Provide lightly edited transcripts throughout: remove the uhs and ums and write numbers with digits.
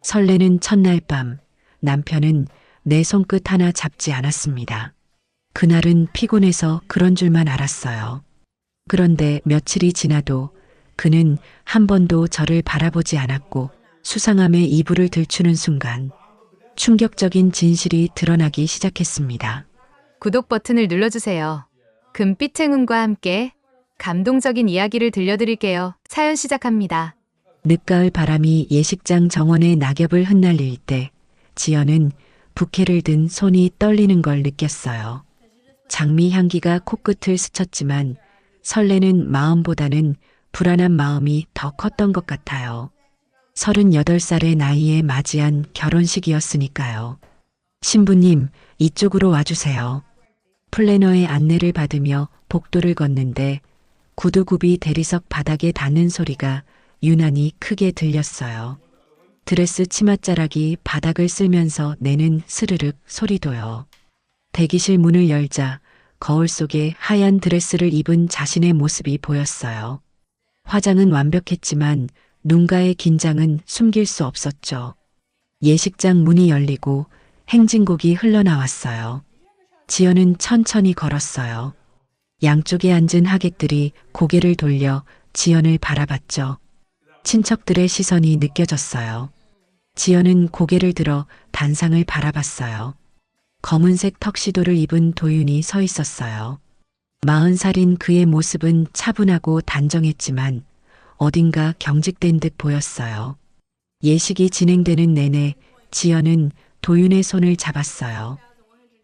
설레는 첫날 밤, 남편은 내 손끝 하나 잡지 않았습니다. 그날은 피곤해서 그런 줄만 알았어요. 그런데 며칠이 지나도 그는 한 번도 저를 바라보지 않았고 수상함에 이불을 들추는 순간 충격적인 진실이 드러나기 시작했습니다. 구독 버튼을 눌러주세요. 금빛 행운과 함께 감동적인 이야기를 들려드릴게요. 사연 시작합니다. 늦가을 바람이 예식장 정원의 낙엽을 흩날릴 때 지연은 부케를 든 손이 떨리는 걸 느꼈어요. 장미 향기가 코끝을 스쳤지만 설레는 마음보다는 불안한 마음이 더 컸던 것 같아요. 38살의 나이에 맞이한 결혼식이었으니까요. 신부님, 이쪽으로 와주세요. 플래너의 안내를 받으며 복도를 걷는데 구두굽이 대리석 바닥에 닿는 소리가 유난히 크게 들렸어요. 드레스 치맛자락이 바닥을 쓸면서 내는 스르륵 소리도요. 대기실 문을 열자 거울 속에 하얀 드레스를 입은 자신의 모습이 보였어요. 화장은 완벽했지만 눈가의 긴장은 숨길 수 없었죠. 예식장 문이 열리고 행진곡이 흘러나왔어요. 지연은 천천히 걸었어요. 양쪽에 앉은 하객들이 고개를 돌려 지연을 바라봤죠. 친척들의 시선이 느껴졌어요. 지연은 고개를 들어 단상을 바라봤어요. 검은색 턱시도를 입은 도윤이 서 있었어요. 40살인 그의 모습은 차분하고 단정했지만 어딘가 경직된 듯 보였어요. 예식이 진행되는 내내 지연은 도윤의 손을 잡았어요.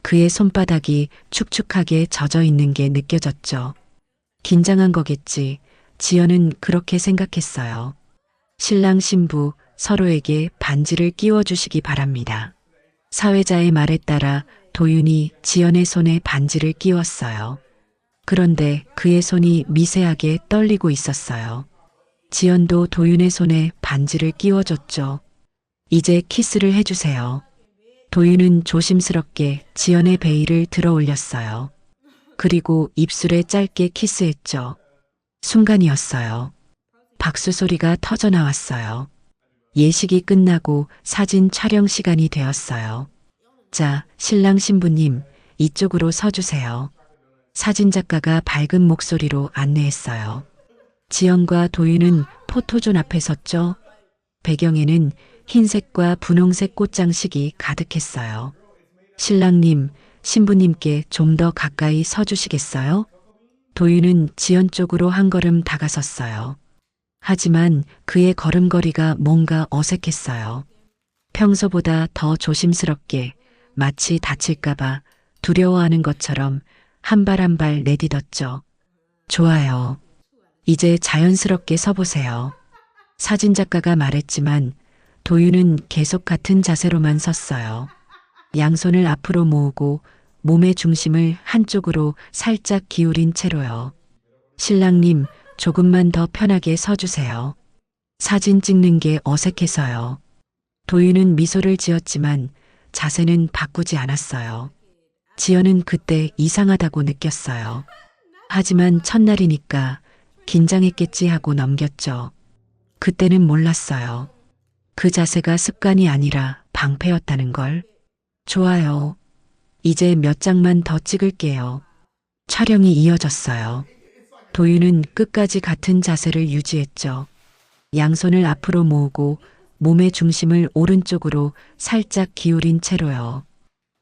그의 손바닥이 축축하게 젖어 있는 게 느껴졌죠. 긴장한 거겠지. 지연은 그렇게 생각했어요. 신랑 신부 서로에게 반지를 끼워주시기 바랍니다. 사회자의 말에 따라 도윤이 지연의 손에 반지를 끼웠어요. 그런데 그의 손이 미세하게 떨리고 있었어요. 지연도 도윤의 손에 반지를 끼워줬죠. 이제 키스를 해주세요. 도윤은 조심스럽게 지연의 베일을 들어 올렸어요. 그리고 입술에 짧게 키스했죠. 순간이었어요. 박수 소리가 터져 나왔어요. 예식이 끝나고 사진 촬영 시간이 되었어요. 자, 신랑 신부님, 이쪽으로 서주세요. 사진작가가 밝은 목소리로 안내했어요. 지연과 도윤은 포토존 앞에 섰죠. 배경에는 흰색과 분홍색 꽃장식이 가득했어요. 신랑님, 신부님께 좀 더 가까이 서주시겠어요? 도윤은 지연 쪽으로 한 걸음 다가섰어요. 하지만 그의 걸음걸이가 뭔가 어색했어요. 평소보다 더 조심스럽게 마치 다칠까봐 두려워하는 것처럼 한 발 한 발 내딛었죠. 좋아요. 이제 자연스럽게 서보세요. 사진작가가 말했지만 도윤은 계속 같은 자세로만 섰어요. 양손을 앞으로 모으고 몸의 중심을 한쪽으로 살짝 기울인 채로요. 신랑님, 조금만 더 편하게 서주세요. 사진 찍는 게 어색해서요. 도윤은 미소를 지었지만 자세는 바꾸지 않았어요. 지연은 그때 이상하다고 느꼈어요. 하지만 첫날이니까 긴장했겠지 하고 넘겼죠. 그때는 몰랐어요. 그 자세가 습관이 아니라 방패였다는 걸. 좋아요. 이제 몇 장만 더 찍을게요. 촬영이 이어졌어요. 도윤은 끝까지 같은 자세를 유지했죠. 양손을 앞으로 모으고 몸의 중심을 오른쪽으로 살짝 기울인 채로요.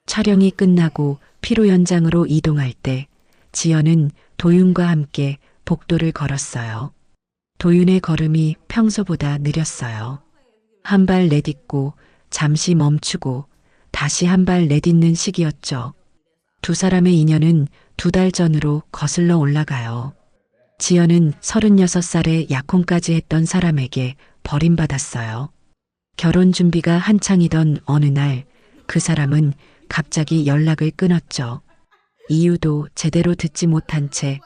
촬영이 끝나고 피로 연장으로 이동할 때 지연은 도윤과 함께 복도를 걸었어요. 도윤의 걸음이 평소보다 느렸어요. 한 발 내딛고 잠시 멈추고 다시 한 발 내딛는 시기였죠. 두 사람의 인연은 2달 전으로 거슬러 올라가요. 지연은 36살에 약혼까지 했던 사람에게 버림받았어요. 결혼 준비가 한창이던 어느 날 그 사람은 갑자기 연락을 끊었죠. 이유도 제대로 듣지 못한 채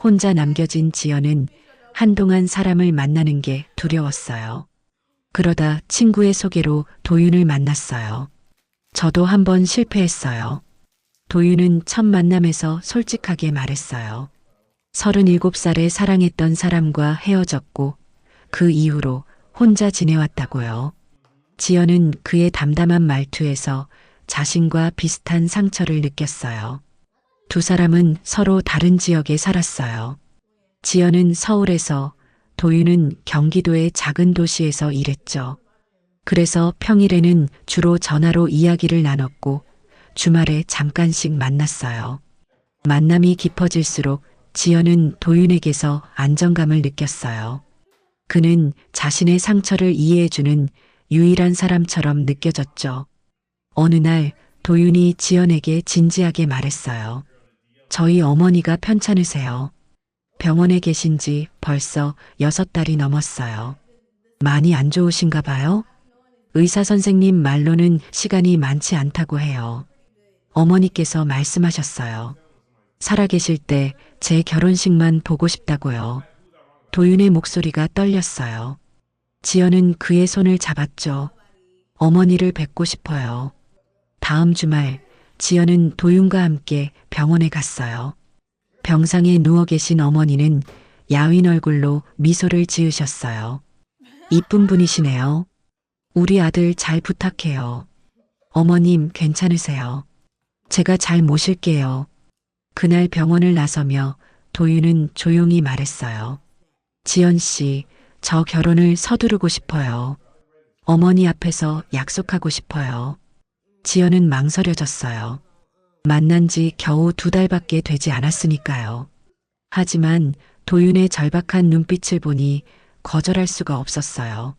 혼자 남겨진 지연은 한동안 사람을 만나는 게 두려웠어요. 그러다 친구의 소개로 도윤을 만났어요. 저도 한번 실패했어요. 도윤은 첫 만남에서 솔직하게 말했어요. 37살에 사랑했던 사람과 헤어졌고 그 이후로 혼자 지내왔다고요. 지연은 그의 담담한 말투에서 자신과 비슷한 상처를 느꼈어요. 두 사람은 서로 다른 지역에 살았어요. 지연은 서울에서, 도윤은 경기도의 작은 도시에서 일했죠. 그래서 평일에는 주로 전화로 이야기를 나눴고 주말에 잠깐씩 만났어요. 만남이 깊어질수록 지연은 도윤에게서 안정감을 느꼈어요. 그는 자신의 상처를 이해해주는 유일한 사람처럼 느껴졌죠. 어느 날 도윤이 지연에게 진지하게 말했어요. 저희 어머니가 편찮으세요. 병원에 계신 지 벌써 6달이 넘었어요. 많이 안 좋으신가 봐요? 의사 선생님 말로는 시간이 많지 않다고 해요. 어머니께서 말씀하셨어요. 살아계실 때 제 결혼식만 보고 싶다고요. 도윤의 목소리가 떨렸어요. 지연은 그의 손을 잡았죠. 어머니를 뵙고 싶어요. 다음 주말 지연은 도윤과 함께 병원에 갔어요. 병상에 누워 계신 어머니는 야윈 얼굴로 미소를 지으셨어요. 이쁜 분이시네요. 우리 아들 잘 부탁해요. 어머님 괜찮으세요? 제가 잘 모실게요. 그날 병원을 나서며 도윤은 조용히 말했어요. 지연 씨, 저 결혼을 서두르고 싶어요. 어머니 앞에서 약속하고 싶어요. 지연은 망설여졌어요. 만난 지 겨우 2달밖에 되지 않았으니까요. 하지만 도윤의 절박한 눈빛을 보니 거절할 수가 없었어요.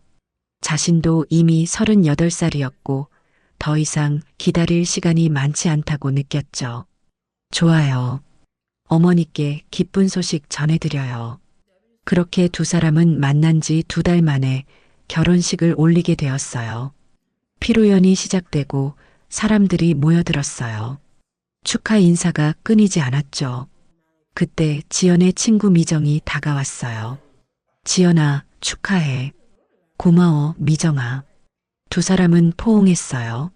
자신도 이미 38살이었고 더 이상 기다릴 시간이 많지 않다고 느꼈죠. 좋아요. 어머니께 기쁜 소식 전해드려요. 그렇게 두 사람은 만난 지 2달 만에 결혼식을 올리게 되었어요. 피로연이 시작되고 사람들이 모여들었어요. 축하 인사가 끊이지 않았죠. 그때 지연의 친구 미정이 다가왔어요. 지연아, 축하해. 고마워, 미정아. 두 사람은 포옹했어요.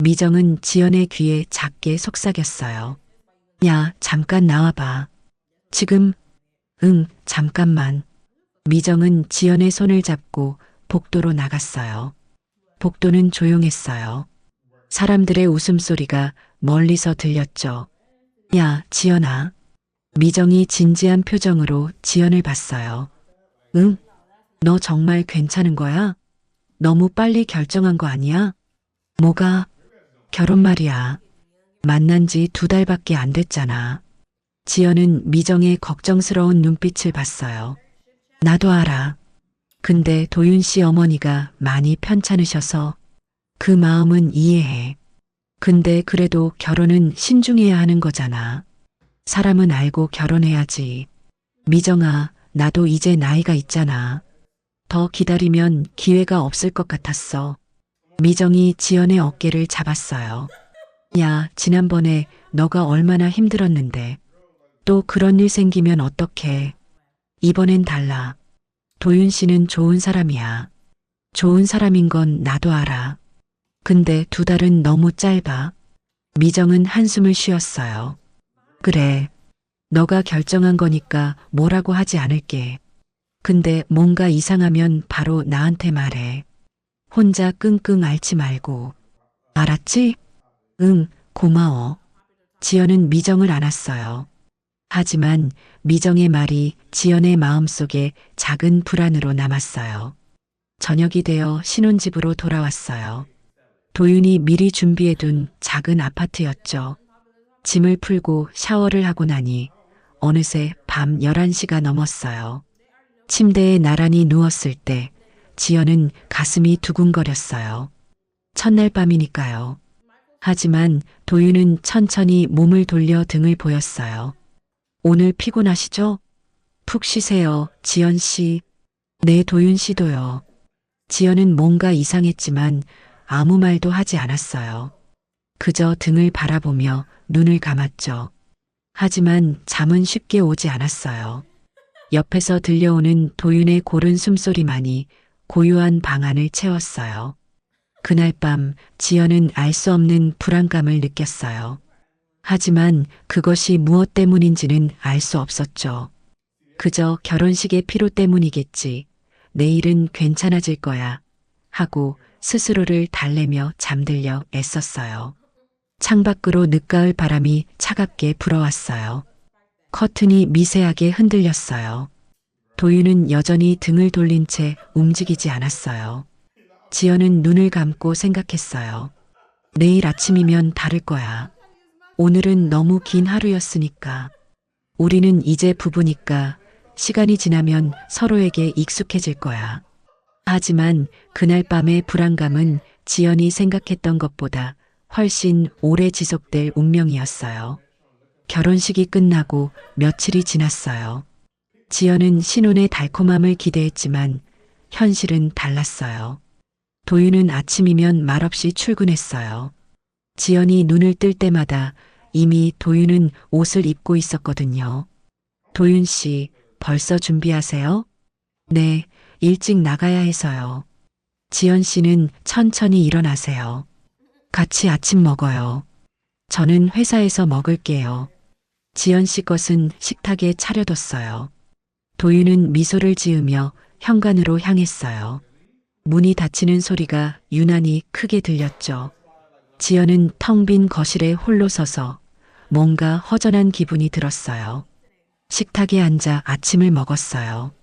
미정은 지연의 귀에 작게 속삭였어요. 야, 잠깐 나와봐. 지금? 응, 잠깐만. 미정은 지연의 손을 잡고 복도로 나갔어요. 복도는 조용했어요. 사람들의 웃음소리가 멀리서 들렸죠. 야, 지연아. 미정이 진지한 표정으로 지연을 봤어요. 응? 너 정말 괜찮은 거야? 너무 빨리 결정한 거 아니야? 뭐가? 결혼 말이야. 만난 지 2달밖에 안 됐잖아. 지연은 미정의 걱정스러운 눈빛을 봤어요. 나도 알아. 근데 도윤 씨 어머니가 많이 편찮으셔서 그 마음은 이해해. 근데 그래도 결혼은 신중해야 하는 거잖아. 사람은 알고 결혼해야지. 미정아, 나도 이제 나이가 있잖아. 더 기다리면 기회가 없을 것 같았어. 미정이 지연의 어깨를 잡았어요. 야, 지난번에 너가 얼마나 힘들었는데. 또 그런 일 생기면 어떡해. 이번엔 달라. 도윤 씨는 좋은 사람이야. 좋은 사람인 건 나도 알아. 근데 2달은 너무 짧아. 미정은 한숨을 쉬었어요. 그래. 너가 결정한 거니까 뭐라고 하지 않을게. 근데 뭔가 이상하면 바로 나한테 말해. 혼자 끙끙 앓지 말고. 알았지? 응, 고마워. 지연은 미정을 안았어요. 하지만 미정의 말이 지연의 마음속에 작은 불안으로 남았어요. 저녁이 되어 신혼집으로 돌아왔어요. 도윤이 미리 준비해둔 작은 아파트였죠. 짐을 풀고 샤워를 하고 나니 어느새 밤 11시가 넘었어요. 침대에 나란히 누웠을 때 지연은 가슴이 두근거렸어요. 첫날 밤이니까요. 하지만 도윤은 천천히 몸을 돌려 등을 보였어요. 오늘 피곤하시죠? 푹 쉬세요, 지연 씨. 네, 도윤 씨도요. 지연은 뭔가 이상했지만 아무 말도 하지 않았어요. 그저 등을 바라보며 눈을 감았죠. 하지만 잠은 쉽게 오지 않았어요. 옆에서 들려오는 도윤의 고른 숨소리만이 고요한 방안을 채웠어요. 그날 밤 지연은 알 수 없는 불안감을 느꼈어요. 하지만 그것이 무엇 때문인지는 알 수 없었죠. 그저 결혼식의 피로 때문이겠지. 내일은 괜찮아질 거야. 하고 스스로를 달래며 잠들려 애썼어요. 창밖으로 늦가을 바람이 차갑게 불어왔어요. 커튼이 미세하게 흔들렸어요. 도윤은 여전히 등을 돌린 채 움직이지 않았어요. 지연은 눈을 감고 생각했어요. 내일 아침이면 다를 거야. 오늘은 너무 긴 하루였으니까. 우리는 이제 부부니까 시간이 지나면 서로에게 익숙해질 거야. 하지만 그날 밤의 불안감은 지연이 생각했던 것보다 훨씬 오래 지속될 운명이었어요. 결혼식이 끝나고 며칠이 지났어요. 지연은 신혼의 달콤함을 기대했지만 현실은 달랐어요. 도윤은 아침이면 말없이 출근했어요. 지연이 눈을 뜰 때마다 이미 도윤은 옷을 입고 있었거든요. 도윤 씨, 벌써 준비하세요? 네, 일찍 나가야 해서요. 지연 씨는 천천히 일어나세요. 같이 아침 먹어요. 저는 회사에서 먹을게요. 지연 씨 것은 식탁에 차려뒀어요. 도윤은 미소를 지으며 현관으로 향했어요. 문이 닫히는 소리가 유난히 크게 들렸죠. 지연은 텅 빈 거실에 홀로 서서 뭔가 허전한 기분이 들었어요. 식탁에 앉아 아침을 먹었어요.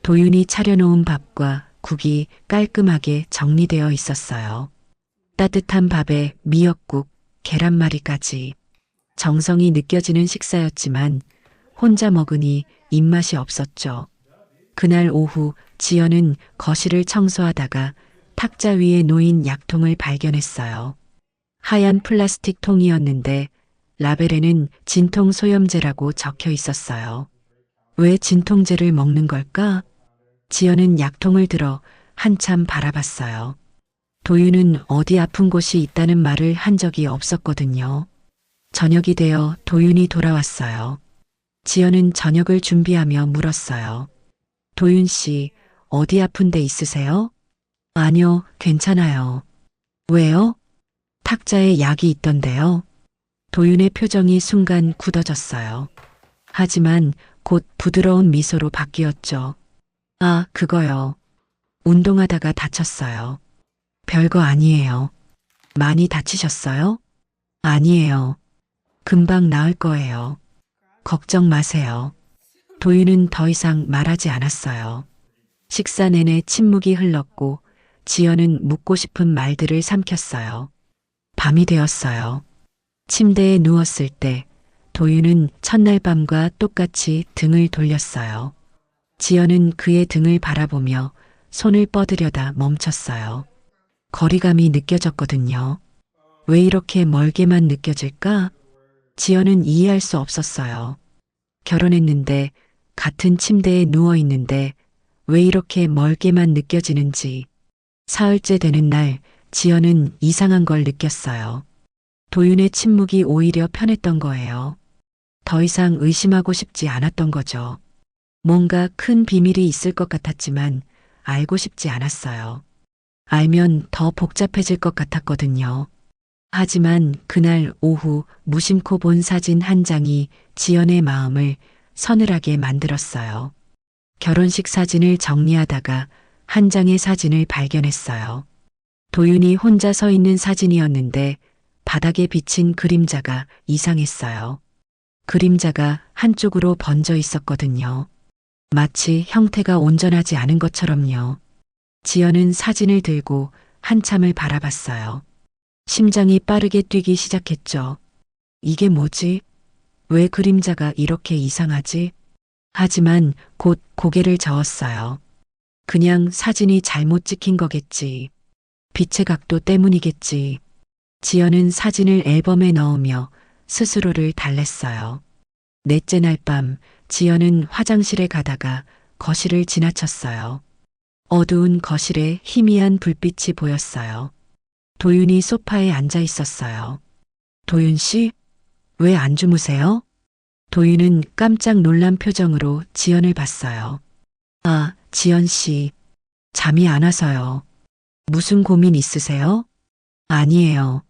도윤이 차려놓은 밥과 국이 깔끔하게 정리되어 있었어요. 따뜻한 밥에 미역국, 계란말이까지. 정성이 느껴지는 식사였지만 혼자 먹으니 입맛이 없었죠. 그날 오후 지연은 거실을 청소하다가 탁자 위에 놓인 약통을 발견했어요. 하얀 플라스틱 통이었는데 라벨에는 진통소염제라고 적혀 있었어요. 왜 진통제를 먹는 걸까? 지연은 약통을 들어 한참 바라봤어요. 도윤은 어디 아픈 곳이 있다는 말을 한 적이 없었거든요. 저녁이 되어 도윤이 돌아왔어요. 지연은 저녁을 준비하며 물었어요. 도윤 씨, 어디 아픈 데 있으세요? 아니요, 괜찮아요. 왜요? 탁자에 약이 있던데요. 도윤의 표정이 순간 굳어졌어요. 하지만 곧 부드러운 미소로 바뀌었죠. 아, 그거요. 운동하다가 다쳤어요. 별거 아니에요. 많이 다치셨어요? 아니에요. 금방 나을 거예요. 걱정 마세요. 도윤은 더 이상 말하지 않았어요. 식사 내내 침묵이 흘렀고 지연은 묻고 싶은 말들을 삼켰어요. 밤이 되었어요. 침대에 누웠을 때 도윤은 첫날 밤과 똑같이 등을 돌렸어요. 지연은 그의 등을 바라보며 손을 뻗으려다 멈췄어요. 거리감이 느껴졌거든요. 왜 이렇게 멀게만 느껴질까? 지연은 이해할 수 없었어요. 결혼했는데 같은 침대에 누워 있는데 왜 이렇게 멀게만 느껴지는지. 사흘째 되는 날 지연은 이상한 걸 느꼈어요. 도윤의 침묵이 오히려 편했던 거예요. 더 이상 의심하고 싶지 않았던 거죠. 뭔가 큰 비밀이 있을 것 같았지만 알고 싶지 않았어요. 알면 더 복잡해질 것 같았거든요. 하지만 그날 오후 무심코 본 사진 한 장이 지연의 마음을 서늘하게 만들었어요. 결혼식 사진을 정리하다가 한 장의 사진을 발견했어요. 도윤이 혼자 서 있는 사진이었는데 바닥에 비친 그림자가 이상했어요. 그림자가 한쪽으로 번져 있었거든요. 마치 형태가 온전하지 않은 것처럼요. 지연은 사진을 들고 한참을 바라봤어요. 심장이 빠르게 뛰기 시작했죠. 이게 뭐지? 왜 그림자가 이렇게 이상하지? 하지만 곧 고개를 저었어요. 그냥 사진이 잘못 찍힌 거겠지. 빛의 각도 때문이겠지. 지연은 사진을 앨범에 넣으며 스스로를 달랬어요. 넷째 날 밤 지연은 화장실에 가다가 거실을 지나쳤어요. 어두운 거실에 희미한 불빛이 보였어요. 도윤이 소파에 앉아 있었어요. 도윤 씨? 왜 안 주무세요? 도윤은 깜짝 놀란 표정으로 지연을 봤어요. 아, 지연 씨. 잠이 안 와서요. 무슨 고민 있으세요? 아니에요.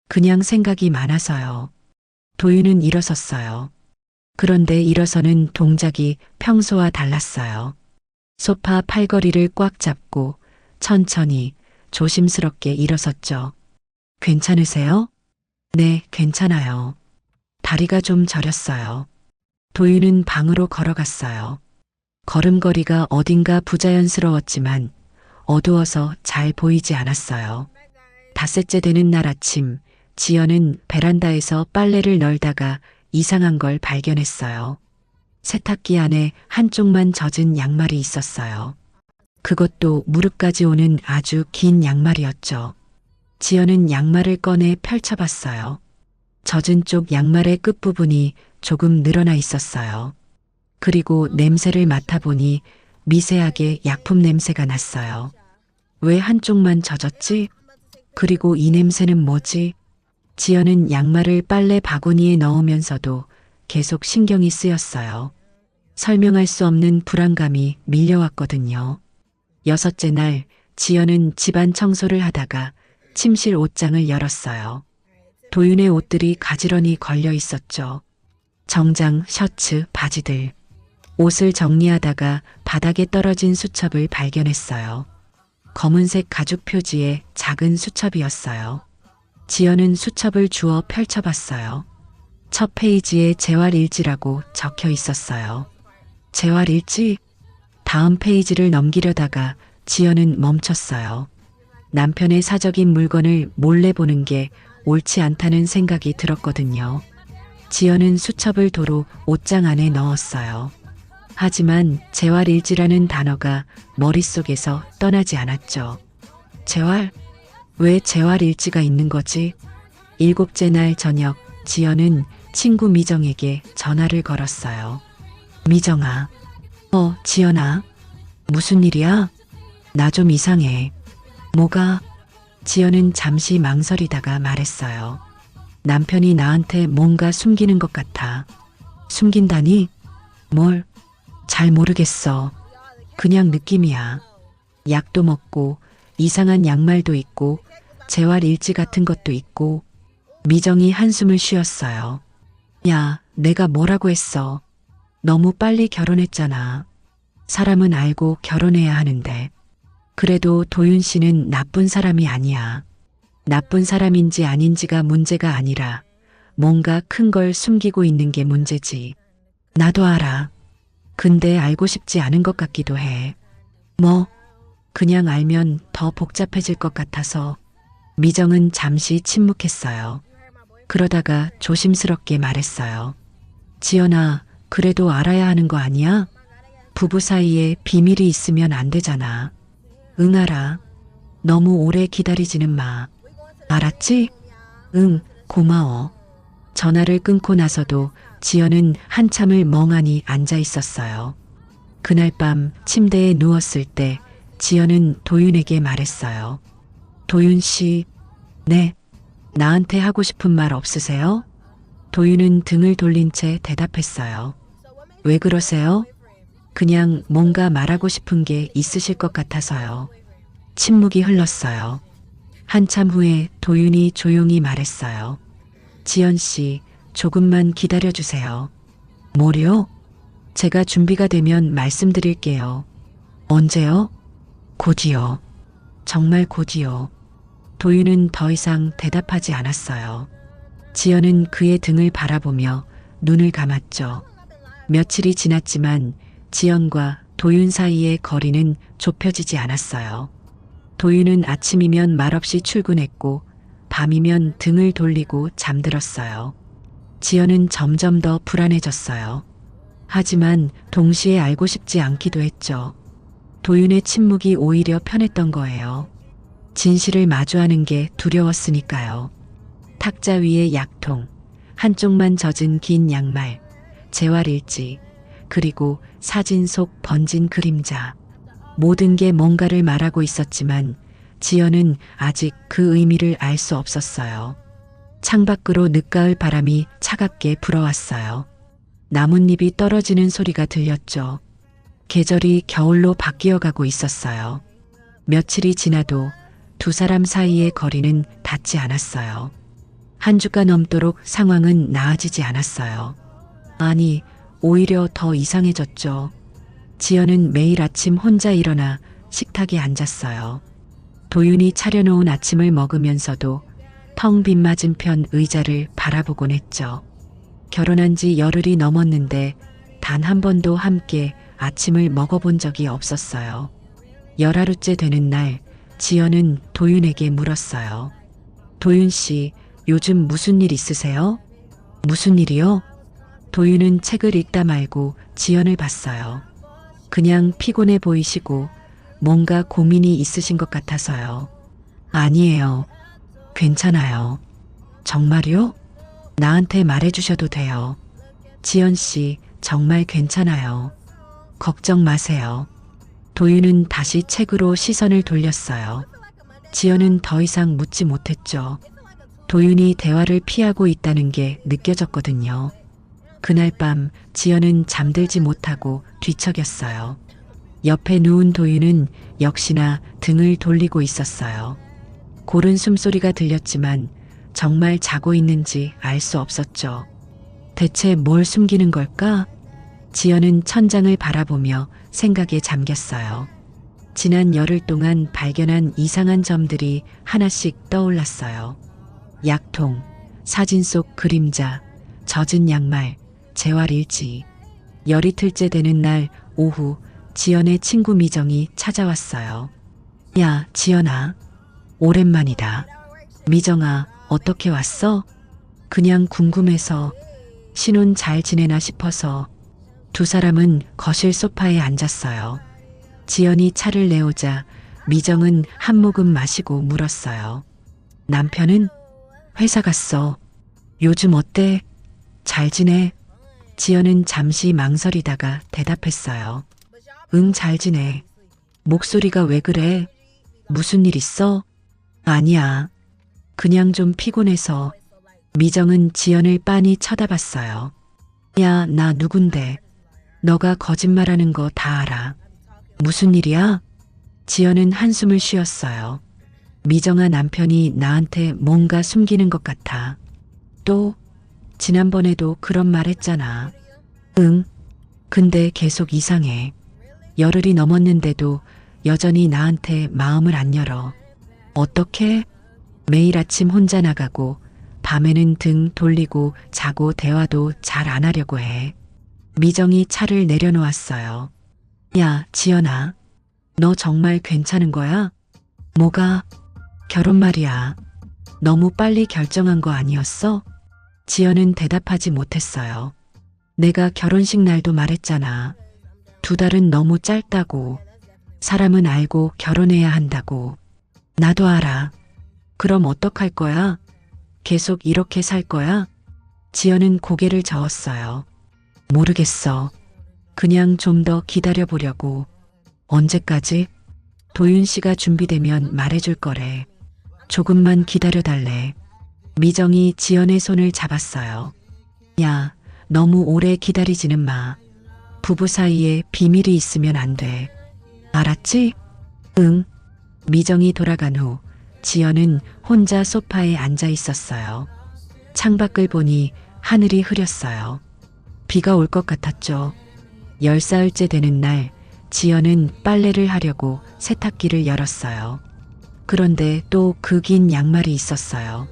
그냥 생각이 많아서요. 도윤은 일어섰어요. 그런데 일어서는 동작이 평소와 달랐어요. 소파 팔걸이를 꽉 잡고 천천히 조심스럽게 일어섰죠. 괜찮으세요? 네, 괜찮아요. 다리가 좀 저렸어요. 도윤은 방으로 걸어갔어요. 걸음걸이가 어딘가 부자연스러웠지만 어두워서 잘 보이지 않았어요. 닷새째 되는 날 아침, 지연은 베란다에서 빨래를 널다가 이상한 걸 발견했어요. 세탁기 안에 한쪽만 젖은 양말이 있었어요. 그것도 무릎까지 오는 아주 긴 양말이었죠. 지연은 양말을 꺼내 펼쳐봤어요. 젖은 쪽 양말의 끝부분이 조금 늘어나 있었어요. 그리고 냄새를 맡아보니 미세하게 약품 냄새가 났어요. 왜 한쪽만 젖었지? 그리고 이 냄새는 뭐지? 지연은 양말을 빨래 바구니에 넣으면서도 계속 신경이 쓰였어요. 설명할 수 없는 불안감이 밀려왔거든요. 6째 날, 지연은 집안 청소를 하다가 침실 옷장을 열었어요. 도윤의 옷들이 가지런히 걸려 있었죠. 정장, 셔츠, 바지들. 옷을 정리하다가 바닥에 떨어진 수첩을 발견했어요. 검은색 가죽 표지의 작은 수첩이었어요. 지연은 수첩을 주워 펼쳐봤어요. 첫 페이지에 재활일지라고 적혀 있었어요. 재활일지? 다음 페이지를 넘기려다가 지연은 멈췄어요. 남편의 사적인 물건을 몰래 보는 게 옳지 않다는 생각이 들었거든요. 지연은 수첩을 도로 옷장 안에 넣었어요. 하지만 재활일지라는 단어가 머릿속에서 떠나지 않았죠. 재활? 왜 재활일지가 있는 거지? 7째 날 저녁, 지연은 친구 미정에게 전화를 걸었어요. 미정아. 지연아. 무슨 일이야? 나 좀 이상해. 뭐가? 지연은 잠시 망설이다가 말했어요. 남편이 나한테 뭔가 숨기는 것 같아. 숨긴다니? 뭘? 잘 모르겠어. 그냥 느낌이야. 약도 먹고 이상한 양말도 있고 재활일지 같은 것도 있고. 미정이 한숨을 쉬었어요. 야, 내가 뭐라고 했어. 너무 빨리 결혼했잖아. 사람은 알고 결혼해야 하는데. 그래도 도윤 씨는 나쁜 사람이 아니야. 나쁜 사람인지 아닌지가 문제가 아니라 뭔가 큰 걸 숨기고 있는 게 문제지. 나도 알아. 근데 알고 싶지 않은 것 같기도 해. 뭐? 그냥 알면 더 복잡해질 것 같아서. 미정은 잠시 침묵했어요. 그러다가 조심스럽게 말했어요. 지연아, 그래도 알아야 하는 거 아니야? 부부 사이에 비밀이 있으면 안 되잖아. 응, 알아. 너무 오래 기다리지는 마. 알았지? 응, 고마워. 전화를 끊고 나서도 지연은 한참을 멍하니 앉아 있었어요. 그날 밤 침대에 누웠을 때 지연은 도윤에게 말했어요. 도윤 씨, 네. 나한테 하고 싶은 말 없으세요? 도윤은 등을 돌린 채 대답했어요. 왜 그러세요? 그냥 뭔가 말하고 싶은 게 있으실 것 같아서요. 침묵이 흘렀어요. 한참 후에 도윤이 조용히 말했어요. 지연 씨, 조금만 기다려주세요. 뭐요? 제가 준비가 되면 말씀드릴게요. 언제요? 곧이요. 정말 곧이요. 도윤은 더 이상 대답하지 않았어요. 지연은 그의 등을 바라보며 눈을 감았죠. 며칠이 지났지만 지연과 도윤 사이의 거리는 좁혀지지 않았어요. 도윤은 아침이면 말없이 출근했고 밤이면 등을 돌리고 잠들었어요. 지연은 점점 더 불안해졌어요. 하지만 동시에 알고 싶지 않기도 했죠. 도윤의 침묵이 오히려 편했던 거예요. 진실을 마주하는 게 두려웠으니까요. 탁자 위에 약통, 한쪽만 젖은 긴 양말, 재활일지, 그리고 사진 속 번진 그림자. 모든 게 뭔가를 말하고 있었지만 지연은 아직 그 의미를 알 수 없었어요. 창밖으로 늦가을 바람이 차갑게 불어왔어요. 나뭇잎이 떨어지는 소리가 들렸죠. 계절이 겨울로 바뀌어가고 있었어요. 며칠이 지나도 두 사람 사이의 거리는 닿지 않았어요. 한 주가 넘도록 상황은 나아지지 않았어요. 아니, 오히려 더 이상해졌죠. 지연은 매일 아침 혼자 일어나 식탁에 앉았어요. 도윤이 차려놓은 아침을 먹으면서도 텅 빈 맞은편 의자를 바라보곤 했죠. 결혼한 지 열흘이 넘었는데 단 한 번도 함께 아침을 먹어본 적이 없었어요. 열하루째 되는 날 지연은 도윤에게 물었어요. 도윤 씨, 요즘 무슨 일 있으세요? 무슨 일이요? 도윤은 책을 읽다 말고 지연을 봤어요. 그냥 피곤해 보이시고 뭔가 고민이 있으신 것 같아서요. 아니에요. 괜찮아요. 정말요? 나한테 말해주셔도 돼요. 지연 씨, 정말 괜찮아요. 걱정 마세요. 도윤은 다시 책으로 시선을 돌렸어요. 지연은 더 이상 묻지 못했죠. 도윤이 대화를 피하고 있다는 게 느껴졌거든요. 그날 밤 지연은 잠들지 못하고 뒤척였어요. 옆에 누운 도윤은 역시나 등을 돌리고 있었어요. 고른 숨소리가 들렸지만 정말 자고 있는지 알 수 없었죠. 대체 뭘 숨기는 걸까? 지연은 천장을 바라보며 생각에 잠겼어요. 지난 열흘 동안 발견한 이상한 점들이 하나씩 떠올랐어요. 약통, 사진 속 그림자, 젖은 양말, 재활일지. 열이틀째 되는 날 오후 지연의 친구 미정이 찾아왔어요. 야, 지연아. 오랜만이다. 미정아, 어떻게 왔어? 그냥 궁금해서. 신혼 잘 지내나 싶어서. 두 사람은 거실 소파에 앉았어요. 지연이 차를 내오자 미정은 한 모금 마시고 물었어요. 남편은? 회사 갔어. 요즘 어때? 잘 지내? 지연은 잠시 망설이다가 대답했어요. 응, 잘 지내. 목소리가 왜 그래? 무슨 일 있어? 아니야. 그냥 좀 피곤해서. 미정은 지연을 빤히 쳐다봤어요. 야, 나 누군데? 너가 거짓말하는 거 다 알아. 무슨 일이야? 지연은 한숨을 쉬었어요. 미정아, 남편이 나한테 뭔가 숨기는 것 같아. 또? 지난번에도 그런 말 했잖아. 응. 근데 계속 이상해. 열흘이 넘었는데도 여전히 나한테 마음을 안 열어. 어떻게? 매일 아침 혼자 나가고 밤에는 등 돌리고 자고 대화도 잘 안 하려고 해. 미정이 차를 내려놓았어요. 야, 지연아. 너 정말 괜찮은 거야? 뭐가? 결혼 말이야. 너무 빨리 결정한 거 아니었어? 지연은 대답하지 못했어요. 내가 결혼식 날도 말했잖아. 2달은 너무 짧다고. 사람은 알고 결혼해야 한다고. 나도 알아. 그럼 어떡할 거야? 계속 이렇게 살 거야? 지연은 고개를 저었어요. 모르겠어. 그냥 좀 더 기다려보려고. 언제까지? 도윤 씨가 준비되면 말해줄 거래. 조금만 기다려달래. 미정이 지연의 손을 잡았어요. 야, 너무 오래 기다리지는 마. 부부 사이에 비밀이 있으면 안 돼. 알았지? 응. 미정이 돌아간 후 지연은 혼자 소파에 앉아 있었어요. 창밖을 보니 하늘이 흐렸어요. 비가 올 것 같았죠. 10사흘째 되는 날 지연은 빨래를 하려고 세탁기를 열었어요. 그런데 또 그 긴 양말이 있었어요.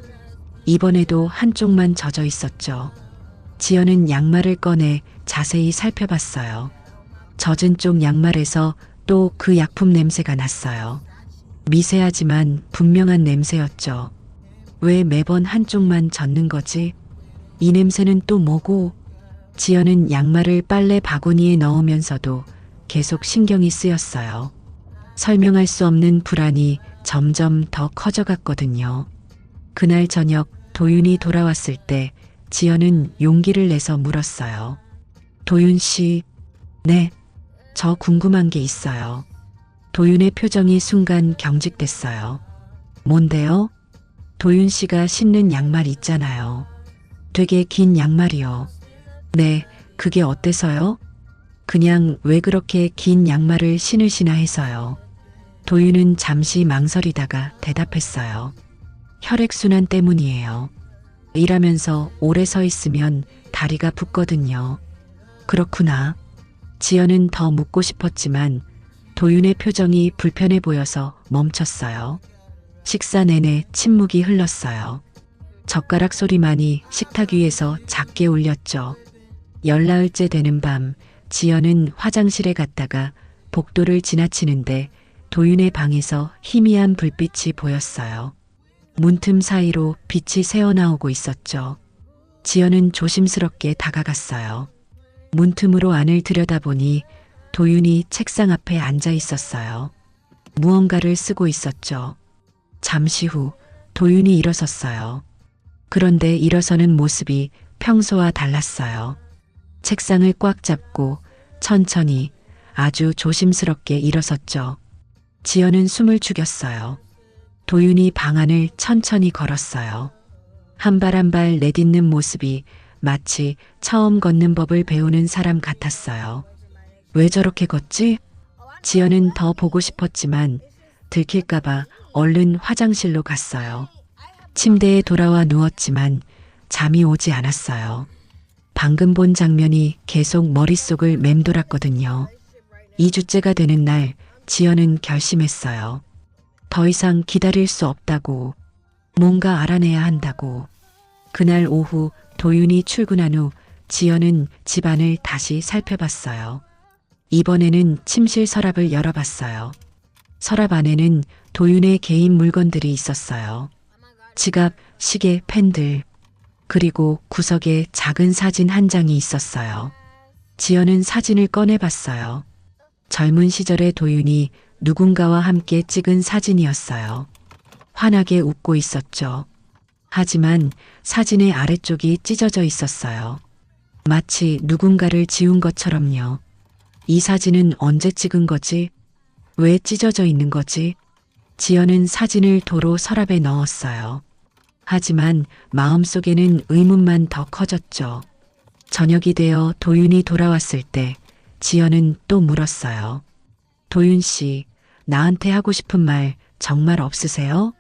이번에도 한쪽만 젖어 있었죠. 지연은 양말을 꺼내 자세히 살펴봤어요. 젖은 쪽 양말에서 또 그 약품 냄새가 났어요. 미세하지만 분명한 냄새였죠. 왜 매번 한쪽만 젖는 거지? 이 냄새는 또 뭐고? 지연은 양말을 빨래 바구니에 넣으면서도 계속 신경이 쓰였어요. 설명할 수 없는 불안이 점점 더 커져갔거든요. 그날 저녁 도윤이 돌아왔을 때 지연은 용기를 내서 물었어요. 도윤 씨, 네, 저 궁금한 게 있어요. 도윤의 표정이 순간 경직됐어요. 뭔데요? 도윤 씨가 신는 양말 있잖아요. 되게 긴 양말이요. 네, 그게 어때서요? 그냥 왜 그렇게 긴 양말을 신으시나 해서요. 도윤은 잠시 망설이다가 대답했어요. 혈액순환 때문이에요. 일하면서 오래 서 있으면 다리가 붓거든요. 그렇구나. 지연은 더 묻고 싶었지만 도윤의 표정이 불편해 보여서 멈췄어요. 식사 내내 침묵이 흘렀어요. 젓가락 소리만이 식탁 위에서 작게 울렸죠. 열나흘째 되는 밤, 지연은 화장실에 갔다가 복도를 지나치는데 도윤의 방에서 희미한 불빛이 보였어요. 문틈 사이로 빛이 새어나오고 있었죠. 지연은 조심스럽게 다가갔어요. 문틈으로 안을 들여다보니 도윤이 책상 앞에 앉아 있었어요. 무언가를 쓰고 있었죠. 잠시 후 도윤이 일어섰어요. 그런데 일어서는 모습이 평소와 달랐어요. 책상을 꽉 잡고 천천히 아주 조심스럽게 일어섰죠. 지연은 숨을 죽였어요. 도윤이 방 안을 천천히 걸었어요. 한 발 한 발 내딛는 모습이 마치 처음 걷는 법을 배우는 사람 같았어요. 왜 저렇게 걷지? 지연은 더 보고 싶었지만 들킬까봐 얼른 화장실로 갔어요. 침대에 돌아와 누웠지만 잠이 오지 않았어요. 방금 본 장면이 계속 머릿속을 맴돌았거든요. 2주째가 되는 날 지연은 결심했어요. 더 이상 기다릴 수 없다고, 뭔가 알아내야 한다고. 그날 오후 도윤이 출근한 후 지연은 집안을 다시 살펴봤어요. 이번에는 침실 서랍을 열어봤어요. 서랍 안에는 도윤의 개인 물건들이 있었어요. 지갑, 시계, 펜들, 그리고 구석에 작은 사진 한 장이 있었어요. 지연은 사진을 꺼내봤어요. 젊은 시절의 도윤이 누군가와 함께 찍은 사진이었어요. 환하게 웃고 있었죠. 하지만 사진의 아래쪽이 찢어져 있었어요. 마치 누군가를 지운 것처럼요. 이 사진은 언제 찍은 거지? 왜 찢어져 있는 거지? 지연은 사진을 도로 서랍에 넣었어요. 하지만 마음속에는 의문만 더 커졌죠. 저녁이 되어 도윤이 돌아왔을 때 지연은 또 물었어요. 도윤 씨, 나한테 하고 싶은 말 정말 없으세요?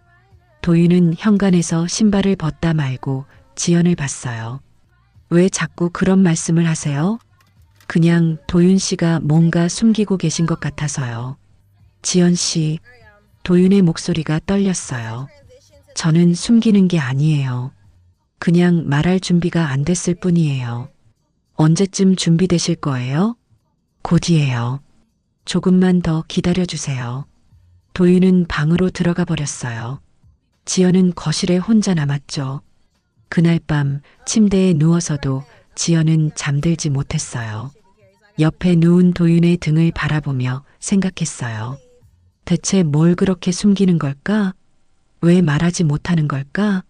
도윤은 현관에서 신발을 벗다 말고 지연을 봤어요. 왜 자꾸 그런 말씀을 하세요? 그냥 도윤 씨가 뭔가 숨기고 계신 것 같아서요. 지연 씨, 도윤의 목소리가 떨렸어요. 저는 숨기는 게 아니에요. 그냥 말할 준비가 안 됐을 뿐이에요. 언제쯤 준비되실 거예요? 곧이에요. 조금만 더 기다려주세요. 도윤은 방으로 들어가 버렸어요. 지연은 거실에 혼자 남았죠. 그날 밤 침대에 누워서도 지연은 잠들지 못했어요. 옆에 누운 도윤의 등을 바라보며 생각했어요. 대체 뭘 그렇게 숨기는 걸까? 왜 말하지 못하는 걸까?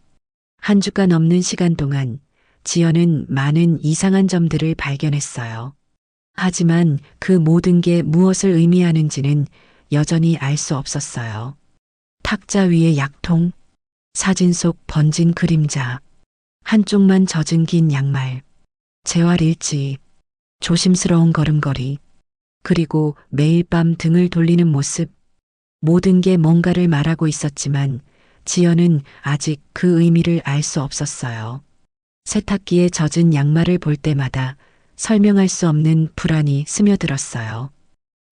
한 주가 넘는 시간 동안 지연은 많은 이상한 점들을 발견했어요. 하지만 그 모든 게 무엇을 의미하는지는 여전히 알 수 없었어요. 탁자 위의 약통, 사진 속 번진 그림자, 한쪽만 젖은 긴 양말, 재활일지, 조심스러운 걸음걸이, 그리고 매일 밤 등을 돌리는 모습, 모든 게 뭔가를 말하고 있었지만 지연은 아직 그 의미를 알 수 없었어요. 세탁기에 젖은 양말을 볼 때마다 설명할 수 없는 불안이 스며들었어요.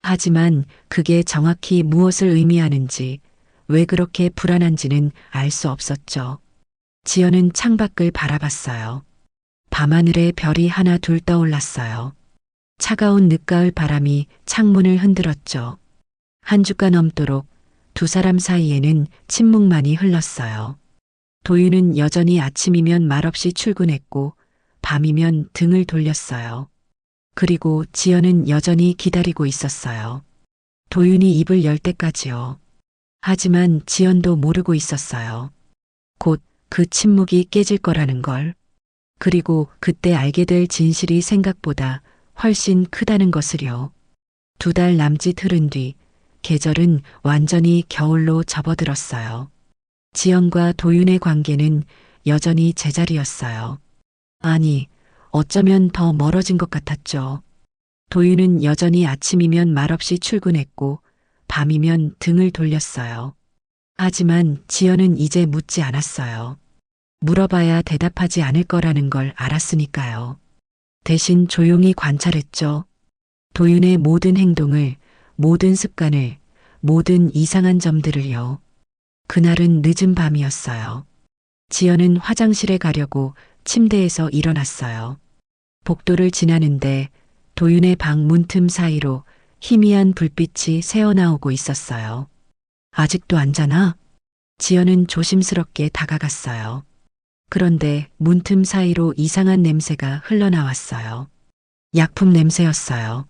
하지만 그게 정확히 무엇을 의미하는지, 왜 그렇게 불안한지는 알 수 없었죠. 지연은 창밖을 바라봤어요. 밤하늘에 별이 하나 둘 떠올랐어요. 차가운 늦가을 바람이 창문을 흔들었죠. 한 주가 넘도록 두 사람 사이에는 침묵만이 흘렀어요. 도윤은 여전히 아침이면 말없이 출근했고 밤이면 등을 돌렸어요. 그리고 지연은 여전히 기다리고 있었어요. 도윤이 입을 열 때까지요. 하지만 지연도 모르고 있었어요. 곧 그 침묵이 깨질 거라는 걸. 그리고 그때 알게 될 진실이 생각보다 훨씬 크다는 것을요. 2달 남짓 흐른 뒤 계절은 완전히 겨울로 접어들었어요. 지연과 도윤의 관계는 여전히 제자리였어요. 아니, 어쩌면 더 멀어진 것 같았죠. 도윤은 여전히 아침이면 말없이 출근했고 밤이면 등을 돌렸어요. 하지만 지연은 이제 묻지 않았어요. 물어봐야 대답하지 않을 거라는 걸 알았으니까요. 대신 조용히 관찰했죠. 도윤의 모든 행동을, 모든 습관을, 모든 이상한 점들을요. 그날은 늦은 밤이었어요. 지연은 화장실에 가려고 침대에서 일어났어요. 복도를 지나는데 도윤의 방 문틈 사이로 희미한 불빛이 새어나오고 있었어요. 아직도 안 자나? 지연은 조심스럽게 다가갔어요. 그런데 문틈 사이로 이상한 냄새가 흘러나왔어요. 약품 냄새였어요.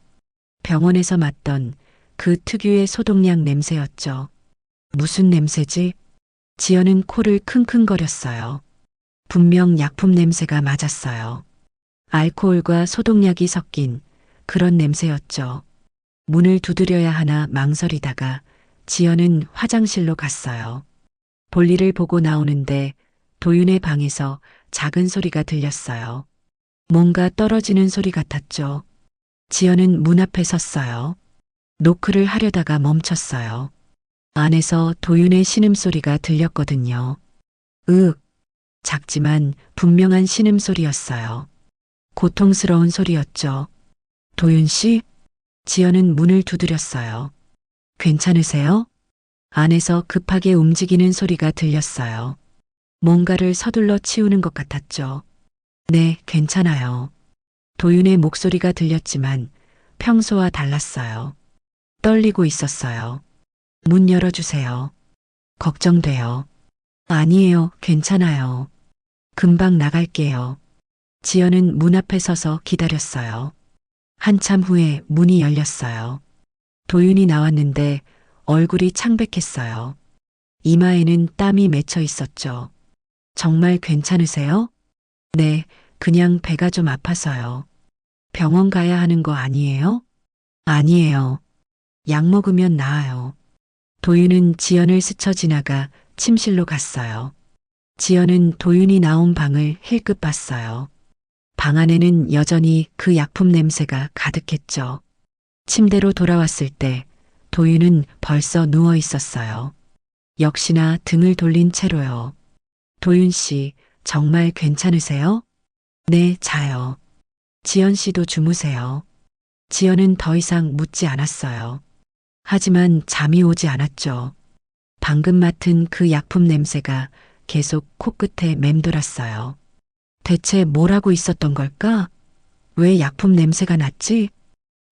병원에서 맡던 그 특유의 소독약 냄새였죠. 무슨 냄새지? 지연은 코를 킁킁거렸어요. 분명 약품 냄새가 맞았어요. 알코올과 소독약이 섞인 그런 냄새였죠. 문을 두드려야 하나 망설이다가 지연은 화장실로 갔어요. 볼일을 보고 나오는데 도윤의 방에서 작은 소리가 들렸어요. 뭔가 떨어지는 소리 같았죠. 지연은 문 앞에 섰어요. 노크를 하려다가 멈췄어요. 안에서 도윤의 신음소리가 들렸거든요. 으윽, 작지만 분명한 신음소리였어요. 고통스러운 소리였죠. 도윤 씨? 지연은 문을 두드렸어요. 괜찮으세요? 안에서 급하게 움직이는 소리가 들렸어요. 뭔가를 서둘러 치우는 것 같았죠. 네, 괜찮아요. 도윤의 목소리가 들렸지만 평소와 달랐어요. 떨리고 있었어요. 문 열어주세요. 걱정돼요. 아니에요, 괜찮아요. 금방 나갈게요. 지연은 문 앞에 서서 기다렸어요. 한참 후에 문이 열렸어요. 도윤이 나왔는데 얼굴이 창백했어요. 이마에는 땀이 맺혀 있었죠. 정말 괜찮으세요? 네, 그냥 배가 좀 아파서요. 병원 가야 하는 거 아니에요? 아니에요. 약 먹으면 나아요. 도윤은 지연을 스쳐 지나가 침실로 갔어요. 지연은 도윤이 나온 방을 힐끗 봤어요. 방 안에는 여전히 그 약품 냄새가 가득했죠. 침대로 돌아왔을 때 도윤은 벌써 누워 있었어요. 역시나 등을 돌린 채로요. 도윤 씨, 정말 괜찮으세요? 네, 자요. 지연 씨도 주무세요. 지연은 더 이상 묻지 않았어요. 하지만 잠이 오지 않았죠. 방금 맡은 그 약품 냄새가 계속 코끝에 맴돌았어요. 대체 뭘 하고 있었던 걸까? 왜 약품 냄새가 났지?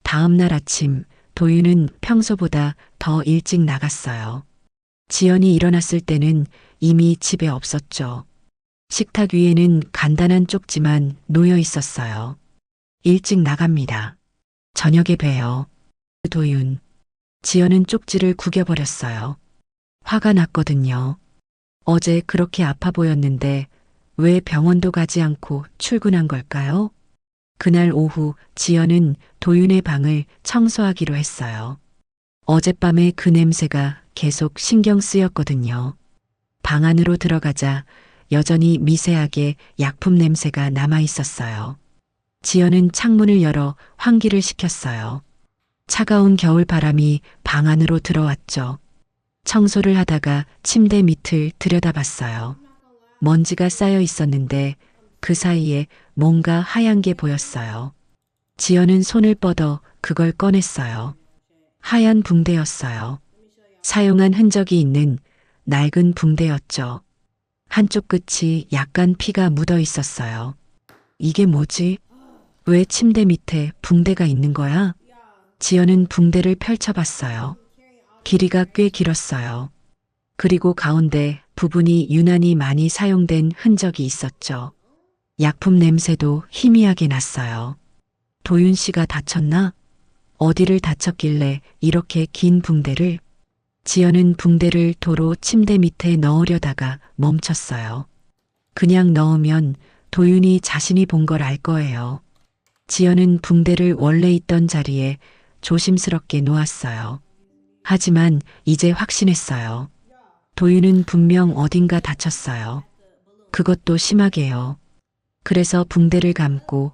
다음 날 아침 도윤은 평소보다 더 일찍 나갔어요. 지연이 일어났을 때는 이미 집에 없었죠. 식탁 위에는 간단한 쪽지만 놓여 있었어요. 일찍 나갑니다. 저녁에 봬요. 도윤. 지연은 쪽지를 구겨버렸어요. 화가 났거든요. 어제 그렇게 아파 보였는데 왜 병원도 가지 않고 출근한 걸까요? 그날 오후 지연은 도윤의 방을 청소하기로 했어요. 어젯밤에 그 냄새가 계속 신경 쓰였거든요. 방 안으로 들어가자 여전히 미세하게 약품 냄새가 남아 있었어요. 지연은 창문을 열어 환기를 시켰어요. 차가운 겨울 바람이 방 안으로 들어왔죠. 청소를 하다가 침대 밑을 들여다봤어요. 먼지가 쌓여 있었는데 그 사이에 뭔가 하얀 게 보였어요. 지연은 손을 뻗어 그걸 꺼냈어요. 하얀 붕대였어요. 사용한 흔적이 있는 낡은 붕대였죠. 한쪽 끝이 약간 피가 묻어 있었어요. 이게 뭐지? 왜 침대 밑에 붕대가 있는 거야? 지연은 붕대를 펼쳐봤어요. 길이가 꽤 길었어요. 그리고 가운데 부분이 유난히 많이 사용된 흔적이 있었죠. 약품 냄새도 희미하게 났어요. 도윤 씨가 다쳤나? 어디를 다쳤길래 이렇게 긴 붕대를? 지연은 붕대를 도로 침대 밑에 넣으려다가 멈췄어요. 그냥 넣으면 도윤이 자신이 본 걸 알 거예요. 지연은 붕대를 원래 있던 자리에 조심스럽게 놓았어요. 하지만 이제 확신했어요. 도윤은 분명 어딘가 다쳤어요. 그것도 심하게요. 그래서 붕대를 감고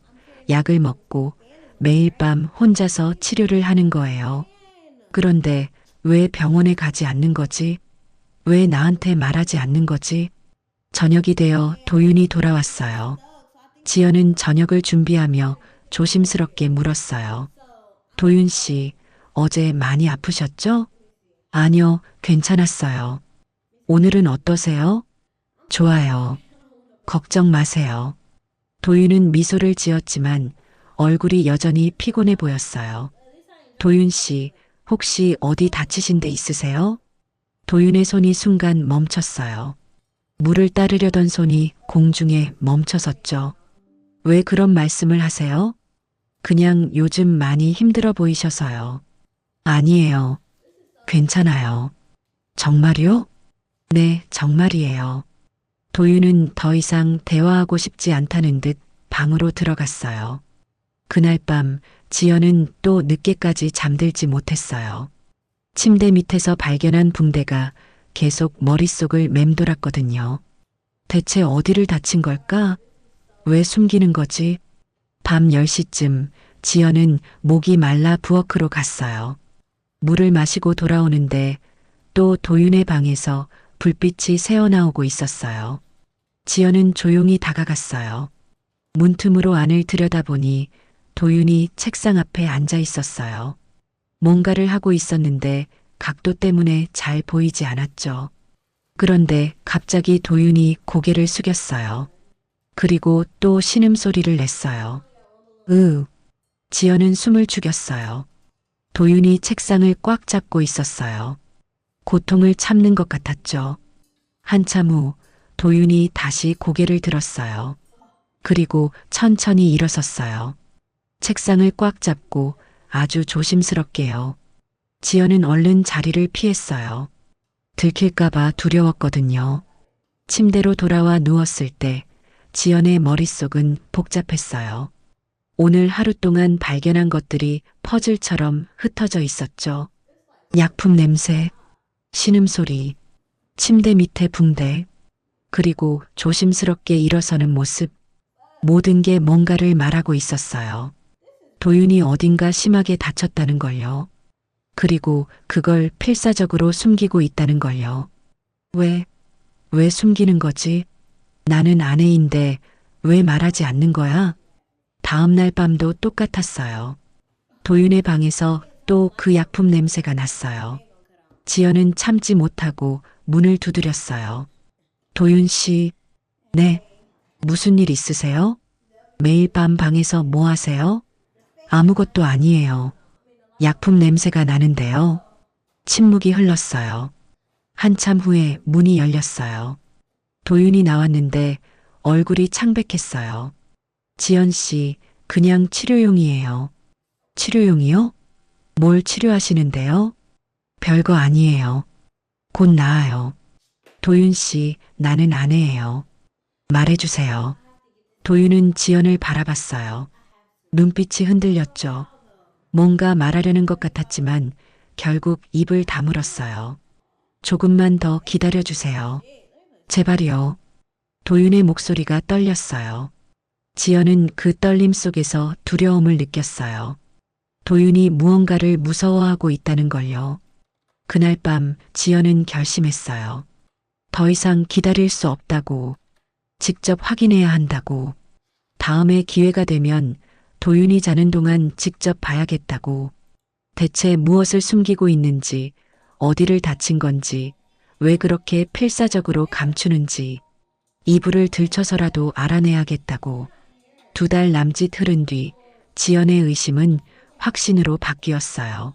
약을 먹고 매일 밤 혼자서 치료를 하는 거예요. 그런데 왜 병원에 가지 않는 거지? 왜 나한테 말하지 않는 거지? 저녁이 되어 도윤이 돌아왔어요. 지연은 저녁을 준비하며 조심스럽게 물었어요. 도윤 씨, 어제 많이 아프셨죠? 아니요, 괜찮았어요. 오늘은 어떠세요? 좋아요. 걱정 마세요. 도윤은 미소를 지었지만 얼굴이 여전히 피곤해 보였어요. 도윤 씨, 혹시 어디 다치신 데 있으세요? 도윤의 손이 순간 멈췄어요. 물을 따르려던 손이 공중에 멈춰섰죠. 왜 그런 말씀을 하세요? 그냥 요즘 많이 힘들어 보이셔서요. 아니에요. 괜찮아요. 정말요? 네, 정말이에요. 도윤은 더 이상 대화하고 싶지 않다는 듯 방으로 들어갔어요. 그날 밤 지연은 또 늦게까지 잠들지 못했어요. 침대 밑에서 발견한 붕대가 계속 머릿속을 맴돌았거든요. 대체 어디를 다친 걸까? 왜 숨기는 거지? 밤 10시쯤 지연은 목이 말라 부엌으로 갔어요. 물을 마시고 돌아오는데 또 도윤의 방에서 불빛이 새어나오고 있었어요. 지연은 조용히 다가갔어요. 문틈으로 안을 들여다보니 도윤이 책상 앞에 앉아 있었어요. 뭔가를 하고 있었는데 각도 때문에 잘 보이지 않았죠. 그런데 갑자기 도윤이 고개를 숙였어요. 그리고 또 신음소리를 냈어요. 지연은 숨을 죽였어요. 도윤이 책상을 꽉 잡고 있었어요. 고통을 참는 것 같았죠. 한참 후 도윤이 다시 고개를 들었어요. 그리고 천천히 일어섰어요. 책상을 꽉 잡고 아주 조심스럽게요. 지연은 얼른 자리를 피했어요. 들킬까봐 두려웠거든요. 침대로 돌아와 누웠을 때 지연의 머릿속은 복잡했어요. 오늘 하루 동안 발견한 것들이 퍼즐처럼 흩어져 있었죠. 약품 냄새, 신음소리, 침대 밑에 붕대, 그리고 조심스럽게 일어서는 모습, 모든 게 뭔가를 말하고 있었어요. 도윤이 어딘가 심하게 다쳤다는 걸요. 그리고 그걸 필사적으로 숨기고 있다는 걸요. 왜 숨기는 거지? 나는 아내인데 왜 말하지 않는 거야? 다음 날 밤도 똑같았어요. 도윤의 방에서 또 그 약품 냄새가 났어요. 지연은 참지 못하고 문을 두드렸어요. 도윤 씨, 네, 무슨 일 있으세요? 매일 밤 방에서 뭐 하세요? 아무것도 아니에요. 약품 냄새가 나는데요. 침묵이 흘렀어요. 한참 후에 문이 열렸어요. 도윤이 나왔는데 얼굴이 창백했어요. 지연 씨, 그냥 치료용이에요. 치료용이요? 뭘 치료하시는데요? 별거 아니에요. 곧 나아요. 도윤 씨, 나는 아내예요. 말해주세요. 도윤은 지연을 바라봤어요. 눈빛이 흔들렸죠. 뭔가 말하려는 것 같았지만 결국 입을 다물었어요. 조금만 더 기다려주세요. 제발요. 도윤의 목소리가 떨렸어요. 지연은 그 떨림 속에서 두려움을 느꼈어요. 도윤이 무언가를 무서워하고 있다는 걸요. 그날 밤 지연은 결심했어요. 더 이상 기다릴 수 없다고, 직접 확인해야 한다고, 다음에 기회가 되면 도윤이 자는 동안 직접 봐야겠다고, 대체 무엇을 숨기고 있는지, 어디를 다친 건지, 왜 그렇게 필사적으로 감추는지, 이불을 들춰서라도 알아내야겠다고. 2달 남짓 흐른 뒤 지연의 의심은 확신으로 바뀌었어요.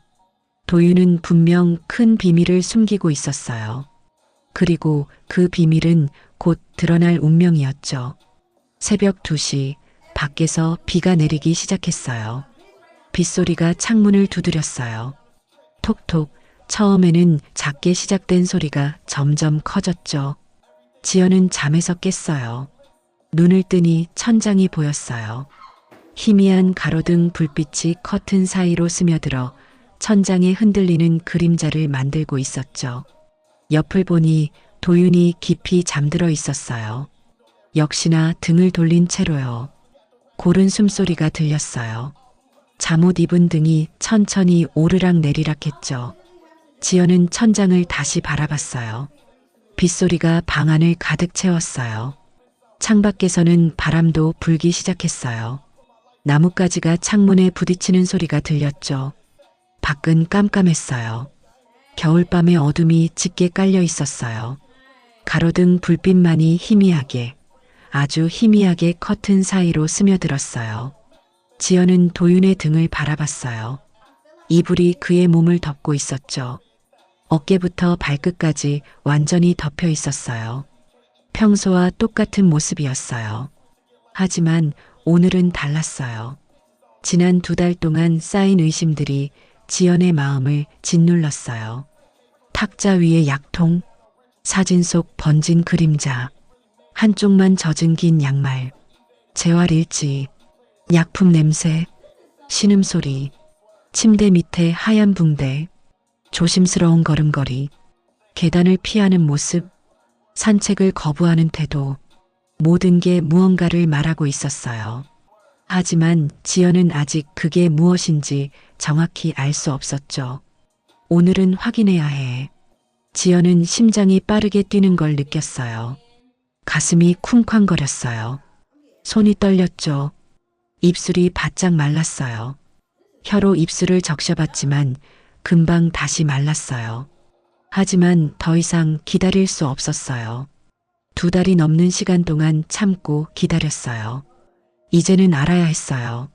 도윤은 분명 큰 비밀을 숨기고 있었어요. 그리고 그 비밀은 곧 드러날 운명이었죠. 새벽 2시 밖에서 비가 내리기 시작했어요. 빗소리가 창문을 두드렸어요. 톡톡. 처음에는 작게 시작된 소리가 점점 커졌죠. 지연은 잠에서 깼어요. 눈을 뜨니 천장이 보였어요. 희미한 가로등 불빛이 커튼 사이로 스며들어 천장에 흔들리는 그림자를 만들고 있었죠. 옆을 보니 도윤이 깊이 잠들어 있었어요. 역시나 등을 돌린 채로요. 고른 숨소리가 들렸어요. 잠옷 입은 등이 천천히 오르락 내리락 했죠. 지연은 천장을 다시 바라봤어요. 빗소리가 방 안을 가득 채웠어요. 창밖에서는 바람도 불기 시작했어요. 나뭇가지가 창문에 부딪히는 소리가 들렸죠. 밖은 깜깜했어요. 겨울밤의 어둠이 짙게 깔려 있었어요. 가로등 불빛만이 희미하게, 아주 희미하게 커튼 사이로 스며들었어요. 지연은 도윤의 등을 바라봤어요. 이불이 그의 몸을 덮고 있었죠. 어깨부터 발끝까지 완전히 덮여 있었어요. 평소와 똑같은 모습이었어요. 하지만 오늘은 달랐어요. 지난 2달 동안 쌓인 의심들이 지연의 마음을 짓눌렀어요. 탁자 위의 약통, 사진 속 번진 그림자, 한쪽만 젖은 긴 양말, 재활 일지, 약품 냄새, 신음소리, 침대 밑에 하얀 붕대, 조심스러운 걸음걸이, 계단을 피하는 모습, 산책을 거부하는 태도, 모든 게 무언가를 말하고 있었어요. 하지만 지연은 아직 그게 무엇인지 정확히 알 수 없었죠. 오늘은 확인해야 해. 지연은 심장이 빠르게 뛰는 걸 느꼈어요. 가슴이 쿵쾅거렸어요. 손이 떨렸죠. 입술이 바짝 말랐어요. 혀로 입술을 적셔봤지만 금방 다시 말랐어요. 하지만 더 이상 기다릴 수 없었어요. 2달이 넘는 시간 동안 참고 기다렸어요. 이제는 알아야 했어요.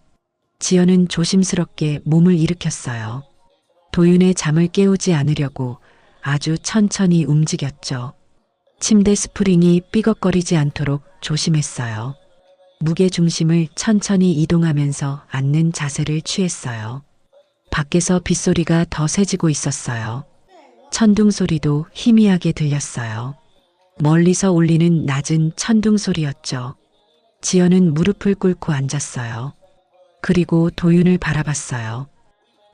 지연은 조심스럽게 몸을 일으켰어요. 도윤의 잠을 깨우지 않으려고 아주 천천히 움직였죠. 침대 스프링이 삐걱거리지 않도록 조심했어요. 무게 중심을 천천히 이동하면서 앉는 자세를 취했어요. 밖에서 빗소리가 더 세지고 있었어요. 천둥 소리도 희미하게 들렸어요. 멀리서 울리는 낮은 천둥 소리였죠. 지연은 무릎을 꿇고 앉았어요. 그리고 도윤을 바라봤어요.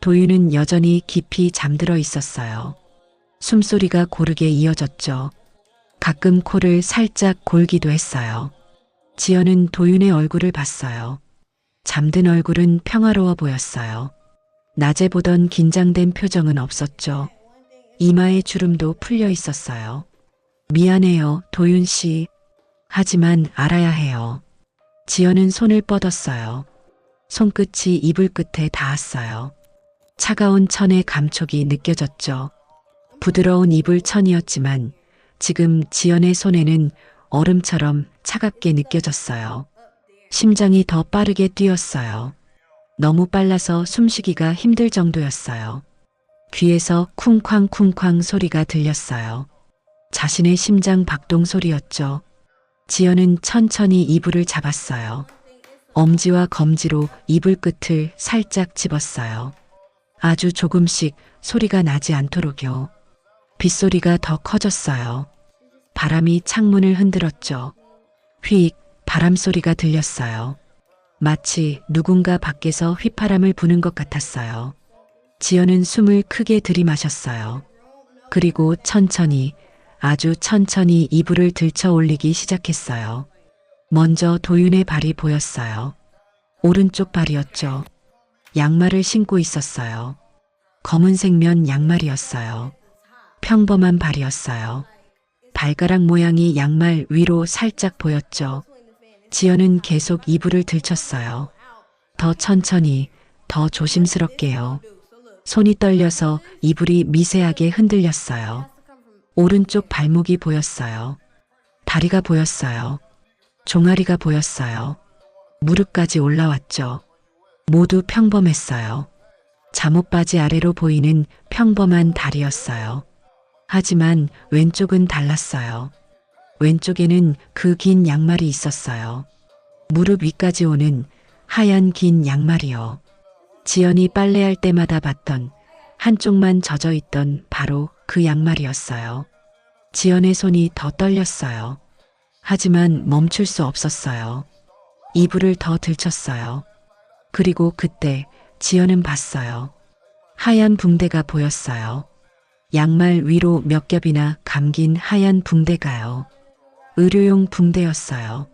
도윤은 여전히 깊이 잠들어 있었어요. 숨소리가 고르게 이어졌죠. 가끔 코를 살짝 골기도 했어요. 지연은 도윤의 얼굴을 봤어요. 잠든 얼굴은 평화로워 보였어요. 낮에 보던 긴장된 표정은 없었죠. 이마에 주름도 풀려 있었어요. 미안해요, 도윤 씨. 하지만 알아야 해요. 지연은 손을 뻗었어요. 손끝이 이불 끝에 닿았어요. 차가운 천의 감촉이 느껴졌죠. 부드러운 이불 천이었지만 지금 지연의 손에는 얼음처럼 차갑게 느껴졌어요. 심장이 더 빠르게 뛰었어요. 너무 빨라서 숨쉬기가 힘들 정도였어요. 귀에서 쿵쾅쿵쾅 소리가 들렸어요. 자신의 심장 박동 소리였죠. 지연은 천천히 이불을 잡았어요. 엄지와 검지로 이불 끝을 살짝 집었어요. 아주 조금씩 소리가 나지 않도록요. 빗소리가 더 커졌어요. 바람이 창문을 흔들었죠. 휙 바람 소리가 들렸어요. 마치 누군가 밖에서 휘파람을 부는 것 같았어요. 지연은 숨을 크게 들이마셨어요. 그리고 천천히, 아주 천천히 이불을 들쳐 올리기 시작했어요. 먼저 도윤의 발이 보였어요. 오른쪽 발이었죠. 양말을 신고 있었어요. 검은색 면 양말이었어요. 평범한 발이었어요. 발가락 모양이 양말 위로 살짝 보였죠. 지연은 계속 이불을 들쳤어요. 더 천천히, 더 조심스럽게요. 손이 떨려서 이불이 미세하게 흔들렸어요. 오른쪽 발목이 보였어요. 다리가 보였어요. 종아리가 보였어요. 무릎까지 올라왔죠. 모두 평범했어요. 잠옷바지 아래로 보이는 평범한 다리였어요. 하지만 왼쪽은 달랐어요. 왼쪽에는 그 긴 양말이 있었어요. 무릎 위까지 오는 하얀 긴 양말이요. 지연이 빨래할 때마다 봤던 한쪽만 젖어 있던 바로 그 양말이었어요. 지연의 손이 더 떨렸어요. 하지만 멈출 수 없었어요. 이불을 더 들쳤어요. 그리고 그때 지연은 봤어요. 하얀 붕대가 보였어요. 양말 위로 몇 겹이나 감긴 하얀 붕대가요. 의료용 붕대였어요.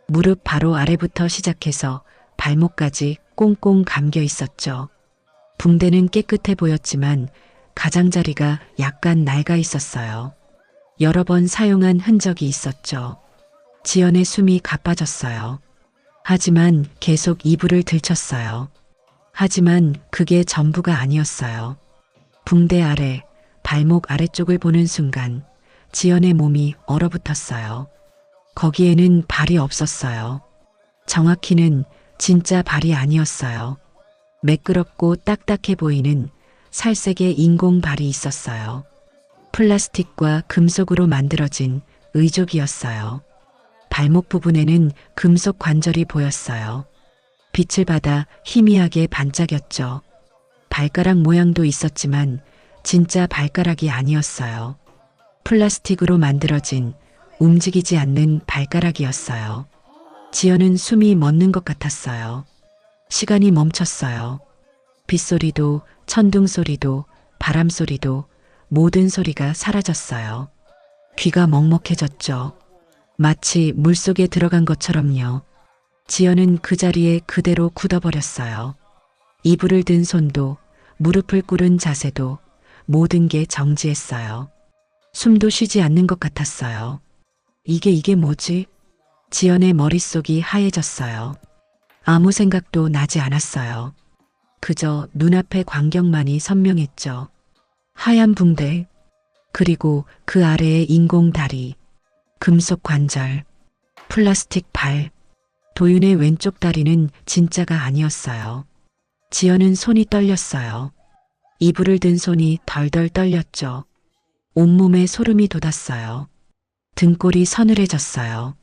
무릎 바로 아래부터 시작해서 발목까지 꽁꽁 감겨 있었죠. 붕대는 깨끗해 보였지만 가장자리가 약간 낡아 있었어요. 여러 번 사용한 흔적이 있었죠. 지연의 숨이 가빠졌어요. 하지만 계속 이불을 들쳤어요. 하지만 그게 전부가 아니었어요. 붕대 아래, 발목 아래쪽을 보는 순간 지연의 몸이 얼어붙었어요. 거기에는 발이 없었어요. 정확히는 진짜 발이 아니었어요. 매끄럽고 딱딱해 보이는 살색의 인공 발이 있었어요. 플라스틱과 금속으로 만들어진 의족이었어요. 발목 부분에는 금속 관절이 보였어요. 빛을 받아 희미하게 반짝였죠. 발가락 모양도 있었지만 진짜 발가락이 아니었어요. 플라스틱으로 만들어진 움직이지 않는 발가락이었어요. 지연은 숨이 멎는 것 같았어요. 시간이 멈췄어요. 빗소리도, 천둥 소리도, 바람 소리도, 모든 소리가 사라졌어요. 귀가 먹먹해졌죠. 마치 물속에 들어간 것처럼요. 지연은 그 자리에 그대로 굳어버렸어요. 이불을 든 손도, 무릎을 꿇은 자세도, 모든 게 정지했어요. 숨도 쉬지 않는 것 같았어요. 이게 뭐지? 지연의 머릿속이 하얘졌어요. 아무 생각도 나지 않았어요. 그저 눈앞의 광경만이 선명했죠. 하얀 붕대, 그리고 그 아래의 인공 다리, 금속 관절, 플라스틱 발. 도윤의 왼쪽 다리는 진짜가 아니었어요. 지연은 손이 떨렸어요. 이불을 든 손이 덜덜 떨렸죠. 온몸에 소름이 돋았어요. 등골이 서늘해졌어요.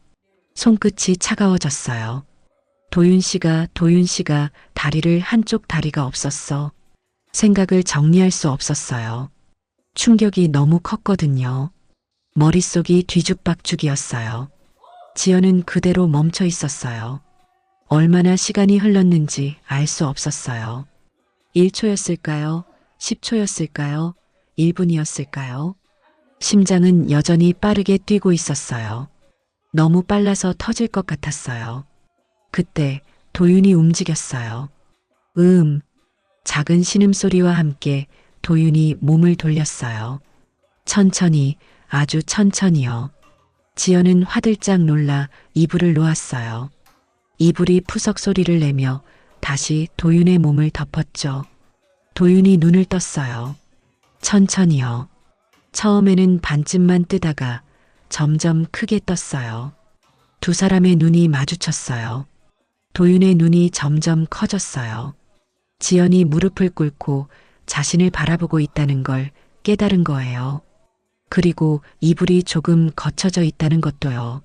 손끝이 차가워졌어요. 도윤 씨가 다리를 한쪽 다리가 없었어. 생각을 정리할 수 없었어요. 충격이 너무 컸거든요. 머릿속이 뒤죽박죽이었어요. 지연은 그대로 멈춰 있었어요. 얼마나 시간이 흘렀는지 알 수 없었어요. 1초였을까요? 10초였을까요? 1분이었을까요? 심장은 여전히 빠르게 뛰고 있었어요. 너무 빨라서 터질 것 같았어요. 그때 도윤이 움직였어요. 작은 신음소리와 함께 도윤이 몸을 돌렸어요. 천천히, 아주 천천히요. 지연은 화들짝 놀라 이불을 놓았어요. 이불이 푸석 소리를 내며 다시 도윤의 몸을 덮었죠. 도윤이 눈을 떴어요. 천천히요. 처음에는 반쯤만 뜨다가 점점 크게 떴어요. 두 사람의 눈이 마주쳤어요. 도윤의 눈이 점점 커졌어요. 지연이 무릎을 꿇고 자신을 바라보고 있다는 걸 깨달은 거예요. 그리고 이불이 조금 거쳐져 있다는 것도요.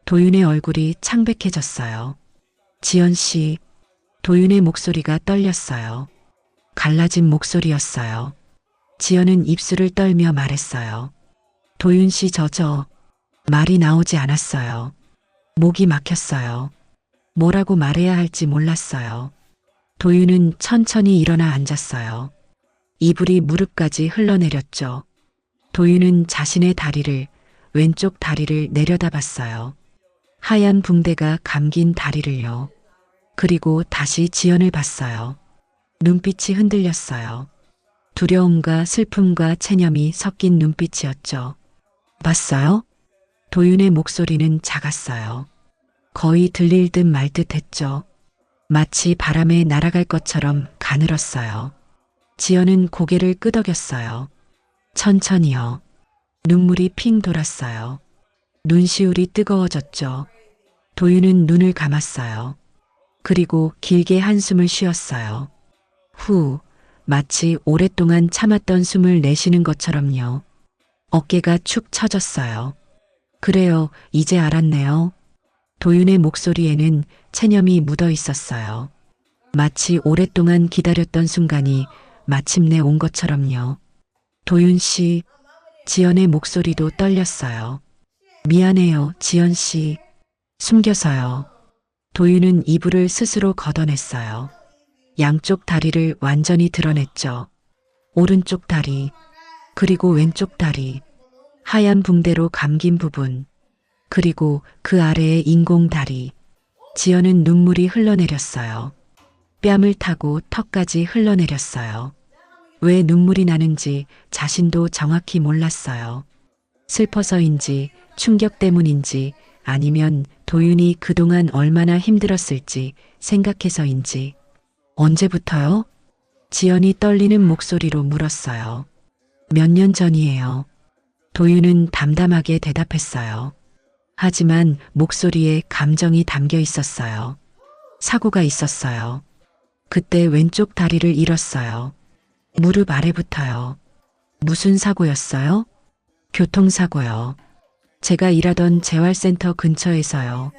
도윤의 얼굴이 창백해졌어요. 지연 씨, 도윤의 목소리가 떨렸어요. 갈라진 목소리였어요. 지연은 입술을 떨며 말했어요. 도윤 씨 말이 나오지 않았어요. 목이 막혔어요. 뭐라고 말해야 할지 몰랐어요. 도윤은 천천히 일어나 앉았어요. 이불이 무릎까지 흘러내렸죠. 도윤은 자신의 다리를, 왼쪽 다리를 내려다봤어요. 하얀 붕대가 감긴 다리를요. 그리고 다시 지연을 봤어요. 눈빛이 흔들렸어요. 두려움과 슬픔과 체념이 섞인 눈빛이었죠. 봤어요? 도윤의 목소리는 작았어요. 거의 들릴 듯 말 듯 했죠. 마치 바람에 날아갈 것처럼 가늘었어요. 지연은 고개를 끄덕였어요. 천천히요. 눈물이 핑 돌았어요. 눈시울이 뜨거워졌죠. 도윤은 눈을 감았어요. 그리고 길게 한숨을 쉬었어요. 마치 오랫동안 참았던 숨을 내쉬는 것처럼요. 어깨가 축 처졌어요. 그래요, 이제 알았네요. 도윤의 목소리에는 체념이 묻어 있었어요. 마치 오랫동안 기다렸던 순간이 마침내 온 것처럼요. 도윤 씨, 지연의 목소리도 떨렸어요. 미안해요, 지연 씨. 숨겨서요. 도윤은 이불을 스스로 걷어냈어요. 양쪽 다리를 완전히 드러냈죠. 오른쪽 다리, 그리고 왼쪽 다리, 하얀 붕대로 감긴 부분, 그리고 그 아래의 인공 다리. 지연은 눈물이 흘러내렸어요. 뺨을 타고 턱까지 흘러내렸어요. 왜 눈물이 나는지 자신도 정확히 몰랐어요. 슬퍼서인지, 충격 때문인지, 아니면 도윤이 그동안 얼마나 힘들었을지 생각해서인지. 언제부터요? 지연이 떨리는 목소리로 물었어요. 몇 년 전이에요. 도윤은 담담하게 대답했어요. 하지만 목소리에 감정이 담겨 있었어요. 사고가 있었어요. 그때 왼쪽 다리를 잃었어요. 무릎 아래부터요. 무슨 사고였어요? 교통사고요. 제가 일하던 재활센터 근처에서요.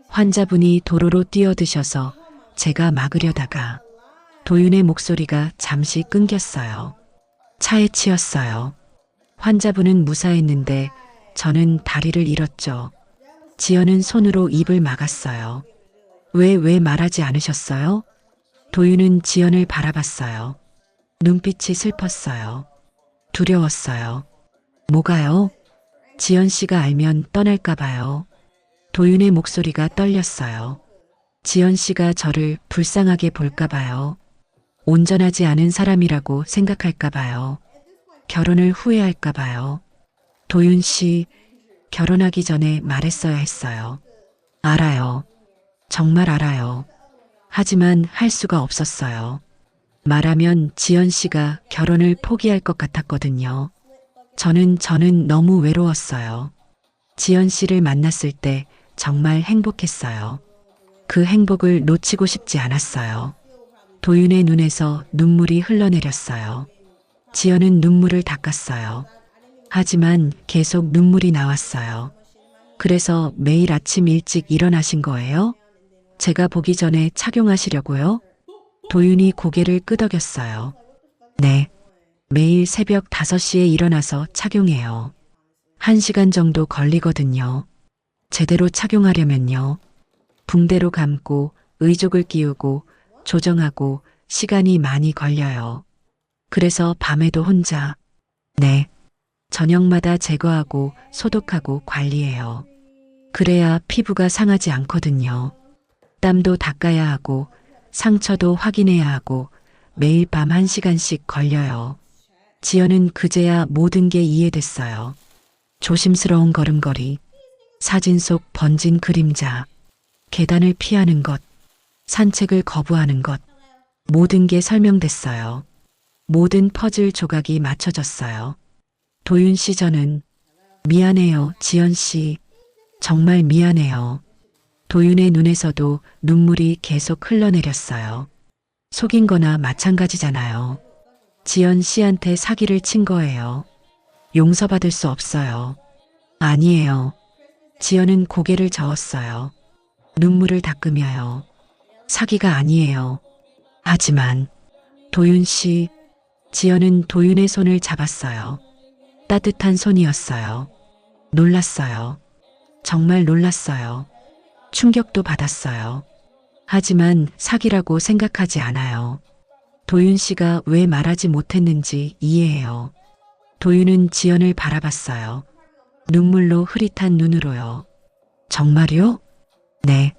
환자분이 도로로 뛰어드셔서 제가 막으려다가 도윤의 목소리가 잠시 끊겼어요. 차에 치였어요. 환자분은 무사했는데 저는 다리를 잃었죠. 지연은 손으로 입을 막았어요. 왜 말하지 않으셨어요? 도윤은 지연을 바라봤어요. 눈빛이 슬펐어요. 두려웠어요. 뭐가요? 지연 씨가 알면 떠날까 봐요. 도윤의 목소리가 떨렸어요. 지연 씨가 저를 불쌍하게 볼까 봐요. 온전하지 않은 사람이라고 생각할까 봐요. 결혼을 후회할까 봐요. 도윤 씨, 결혼하기 전에 말했어야 했어요. 알아요. 정말 알아요. 하지만 할 수가 없었어요. 말하면 지연 씨가 결혼을 포기할 것 같았거든요. 저는 너무 외로웠어요. 지연 씨를 만났을 때 정말 행복했어요. 그 행복을 놓치고 싶지 않았어요. 도윤의 눈에서 눈물이 흘러내렸어요. 지연은 눈물을 닦았어요. 하지만 계속 눈물이 나왔어요. 그래서 매일 아침 일찍 일어나신 거예요? 제가 보기 전에 착용하시려고요? 도윤이 고개를 끄덕였어요. 네. 매일 새벽 5시에 일어나서 착용해요. 1시간 정도 걸리거든요. 제대로 착용하려면요. 붕대로 감고 의족을 끼우고 조정하고 시간이 많이 걸려요. 그래서 밤에도 혼자. 네. 저녁마다 제거하고 소독하고 관리해요. 그래야 피부가 상하지 않거든요. 땀도 닦아야 하고 상처도 확인해야 하고 매일 밤 1시간씩 걸려요. 지연은 그제야 모든 게 이해됐어요. 조심스러운 걸음걸이, 사진 속 번진 그림자, 계단을 피하는 것, 산책을 거부하는 것, 모든 게 설명됐어요. 모든 퍼즐 조각이 맞춰졌어요. 도윤 씨, 저는 미안해요, 지연 씨. 정말 미안해요. 도윤의 눈에서도 눈물이 계속 흘러내렸어요. 속인 거나 마찬가지잖아요. 지연 씨한테 사기를 친 거예요. 용서받을 수 없어요. 아니에요. 지연은 고개를 저었어요. 눈물을 닦으며요. 사기가 아니에요. 하지만 도윤 씨, 지연은 도윤의 손을 잡았어요. 따뜻한 손이었어요. 놀랐어요. 정말 놀랐어요. 충격도 받았어요. 하지만 사기라고 생각하지 않아요. 도윤 씨가 왜 말하지 못했는지 이해해요. 도윤은 지연을 바라봤어요. 눈물로 흐릿한 눈으로요. 정말요? 네.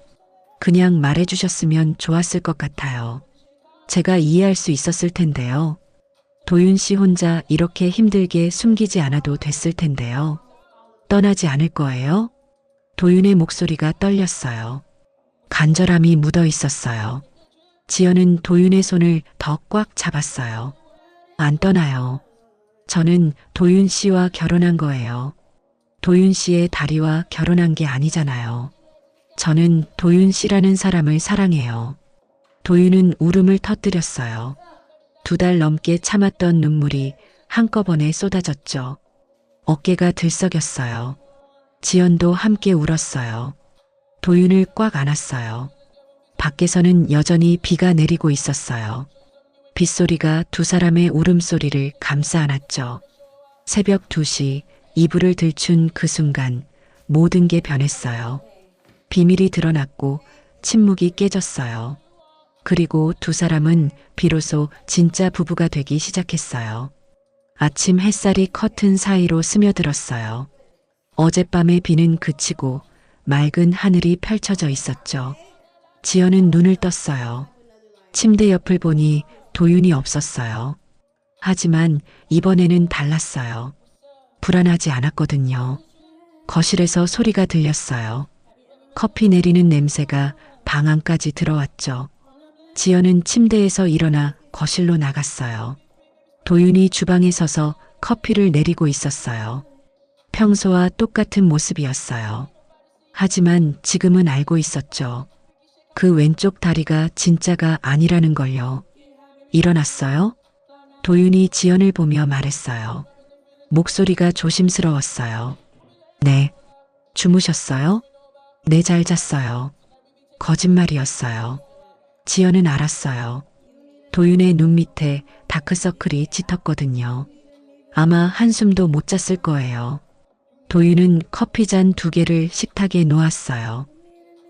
그냥 말해주셨으면 좋았을 것 같아요. 제가 이해할 수 있었을 텐데요. 도윤 씨 혼자 이렇게 힘들게 숨기지 않아도 됐을 텐데요. 떠나지 않을 거예요? 도윤의 목소리가 떨렸어요. 간절함이 묻어 있었어요. 지연은 도윤의 손을 더 꽉 잡았어요. 안 떠나요. 저는 도윤 씨와 결혼한 거예요. 도윤 씨의 다리와 결혼한 게 아니잖아요. 저는 도윤 씨라는 사람을 사랑해요. 도윤은 울음을 터뜨렸어요. 2달 넘게 참았던 눈물이 한꺼번에 쏟아졌죠. 어깨가 들썩였어요. 지연도 함께 울었어요. 도윤을 꽉 안았어요. 밖에서는 여전히 비가 내리고 있었어요. 빗소리가 2 사람의 울음소리를 감싸 안았죠. 새벽 2시 이불을 들춘 그 순간 모든 게 변했어요. 비밀이 드러났고 침묵이 깨졌어요. 그리고 2 사람은 비로소 진짜 부부가 되기 시작했어요. 아침 햇살이 커튼 사이로 스며들었어요. 어젯밤의 비는 그치고 맑은 하늘이 펼쳐져 있었죠. 지연은 눈을 떴어요. 침대 옆을 보니 도윤이 없었어요. 하지만 이번에는 달랐어요. 불안하지 않았거든요. 거실에서 소리가 들렸어요. 커피 내리는 냄새가 방 안까지 들어왔죠. 지연은 침대에서 일어나 거실로 나갔어요. 도윤이 주방에 서서 커피를 내리고 있었어요. 평소와 똑같은 모습이었어요. 하지만 지금은 알고 있었죠. 그 왼쪽 다리가 진짜가 아니라는 걸요. 일어났어요? 도윤이 지연을 보며 말했어요. 목소리가 조심스러웠어요. 네. 주무셨어요? 네, 잘 잤어요. 거짓말이었어요. 지연은 알았어요. 도윤의 눈 밑에 다크서클이 짙었거든요. 아마 한숨도 못 잤을 거예요. 도윤은 커피잔 2개를 식탁에 놓았어요.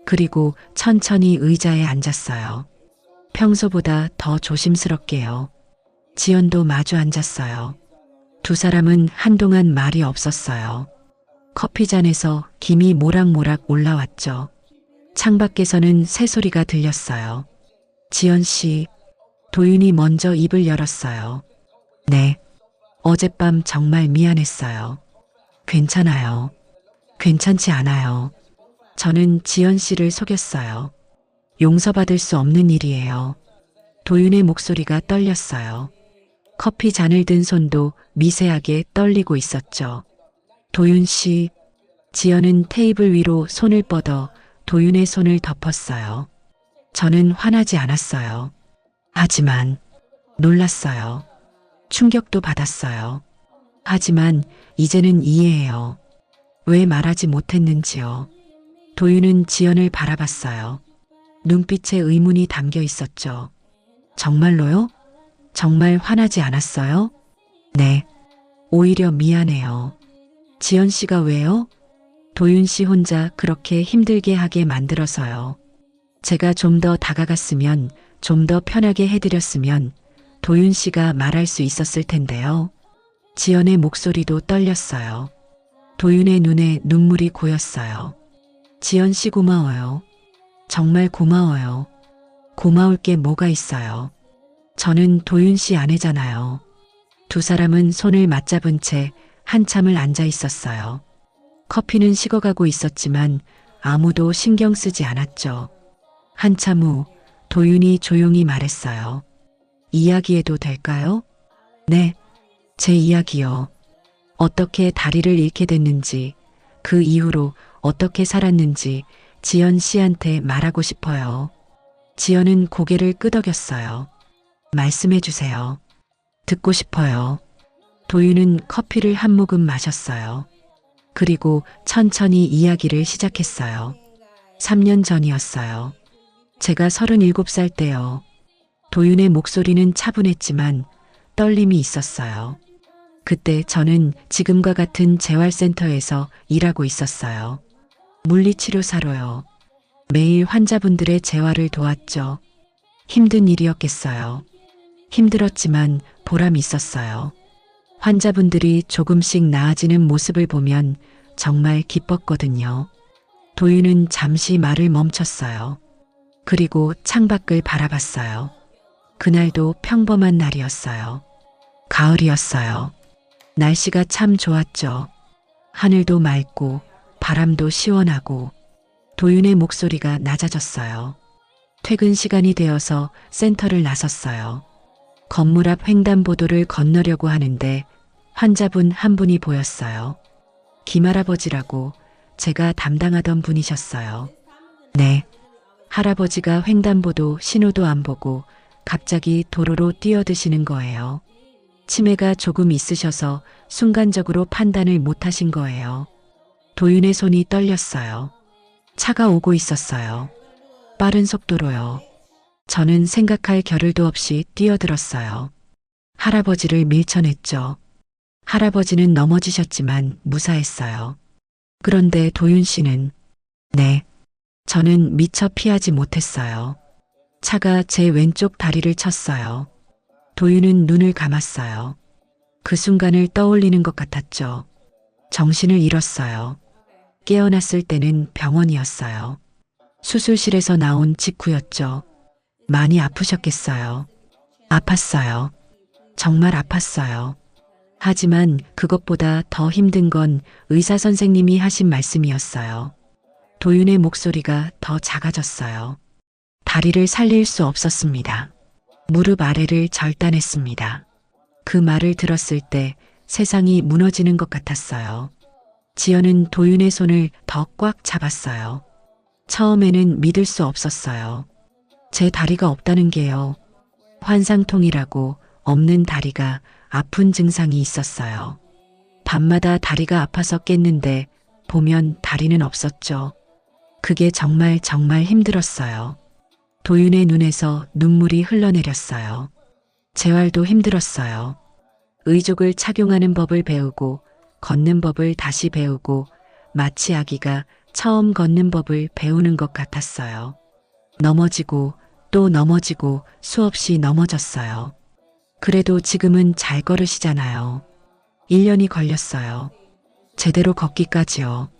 그리고 천천히 의자에 앉았어요. 평소보다 더 조심스럽게요. 지연도 마주 앉았어요. 두 사람은 한동안 말이 없었어요. 커피잔에서 김이 모락모락 올라왔죠. 창밖에서는 새소리가 들렸어요. 지연 씨, 도윤이 먼저 입을 열었어요. 네, 어젯밤 정말 미안했어요. 괜찮아요. 괜찮지 않아요. 저는 지연 씨를 속였어요. 용서받을 수 없는 일이에요. 도윤의 목소리가 떨렸어요. 커피 잔을 든 손도 미세하게 떨리고 있었죠. 도윤 씨, 지연은 테이블 위로 손을 뻗어 도윤의 손을 덮었어요. 저는 화나지 않았어요. 하지만 놀랐어요. 충격도 받았어요. 하지만 이제는 이해해요. 왜 말하지 못했는지요. 도윤은 지연을 바라봤어요. 눈빛에 의문이 담겨 있었죠. 정말로요? 정말 화나지 않았어요? 네. 오히려 미안해요. 지연 씨가 왜요? 도윤 씨 혼자 그렇게 힘들게 하게 만들어서요. 제가 좀 더 다가갔으면, 좀 더 편하게 해드렸으면 도윤 씨가 말할 수 있었을 텐데요. 지연의 목소리도 떨렸어요. 도윤의 눈에 눈물이 고였어요. 지연 씨 고마워요. 정말 고마워요. 고마울 게 뭐가 있어요. 저는 도윤 씨 아내잖아요. 두 사람은 손을 맞잡은 채 한참을 앉아 있었어요. 커피는 식어가고 있었지만 아무도 신경 쓰지 않았죠. 한참 후 도윤이 조용히 말했어요. 이야기해도 될까요? 네, 제 이야기요. 어떻게 다리를 잃게 됐는지, 그 이후로 어떻게 살았는지 지연 씨한테 말하고 싶어요. 지연은 고개를 끄덕였어요. 말씀해 주세요. 듣고 싶어요. 도윤은 커피를 한 모금 마셨어요. 그리고 천천히 이야기를 시작했어요. 3년 전이었어요. 제가 37살 때요. 도윤의 목소리는 차분했지만 떨림이 있었어요. 그때 저는 지금과 같은 재활센터에서 일하고 있었어요. 물리치료사로요. 매일 환자분들의 재활을 도왔죠. 힘든 일이었겠어요. 힘들었지만 보람 있었어요. 환자분들이 조금씩 나아지는 모습을 보면 정말 기뻤거든요. 도윤은 잠시 말을 멈췄어요. 그리고 창밖을 바라봤어요. 그날도 평범한 날이었어요. 가을이었어요. 날씨가 참 좋았죠. 하늘도 맑고 바람도 시원하고. 도윤의 목소리가 낮아졌어요. 퇴근 시간이 되어서 센터를 나섰어요. 건물 앞 횡단보도를 건너려고 하는데 환자분 한 분이 보였어요. 김할아버지라고 제가 담당하던 분이셨어요. 네. 할아버지가 횡단보도 신호도 안 보고 갑자기 도로로 뛰어드시는 거예요. 치매가 조금 있으셔서 순간적으로 판단을 못 하신 거예요. 도윤의 손이 떨렸어요. 차가 오고 있었어요. 빠른 속도로요. 저는 생각할 겨를도 없이 뛰어들었어요. 할아버지를 밀쳐냈죠. 할아버지는 넘어지셨지만 무사했어요. 그런데 도윤 씨는 네, 저는 미처 피하지 못했어요. 차가 제 왼쪽 다리를 쳤어요. 도윤은 눈을 감았어요. 그 순간을 떠올리는 것 같았죠. 정신을 잃었어요. 깨어났을 때는 병원이었어요. 수술실에서 나온 직후였죠. 많이 아프셨겠어요. 아팠어요. 정말 아팠어요. 하지만 그것보다 더 힘든 건 의사 선생님이 하신 말씀이었어요. 도윤의 목소리가 더 작아졌어요. 다리를 살릴 수 없었습니다. 무릎 아래를 절단했습니다. 그 말을 들었을 때 세상이 무너지는 것 같았어요. 지연은 도윤의 손을 더 꽉 잡았어요. 처음에는 믿을 수 없었어요. 제 다리가 없다는 게요. 환상통이라고 없는 다리가 아픈 증상이 있었어요. 밤마다 다리가 아파서 깼는데 보면 다리는 없었죠. 그게 정말 정말 힘들었어요. 도윤의 눈에서 눈물이 흘러내렸어요. 재활도 힘들었어요. 의족을 착용하는 법을 배우고 걷는 법을 다시 배우고 마치 아기가 처음 걷는 법을 배우는 것 같았어요. 넘어지고 또 넘어지고 수없이 넘어졌어요. 그래도 지금은 잘 걸으시잖아요. 1년이 걸렸어요. 제대로 걷기까지요.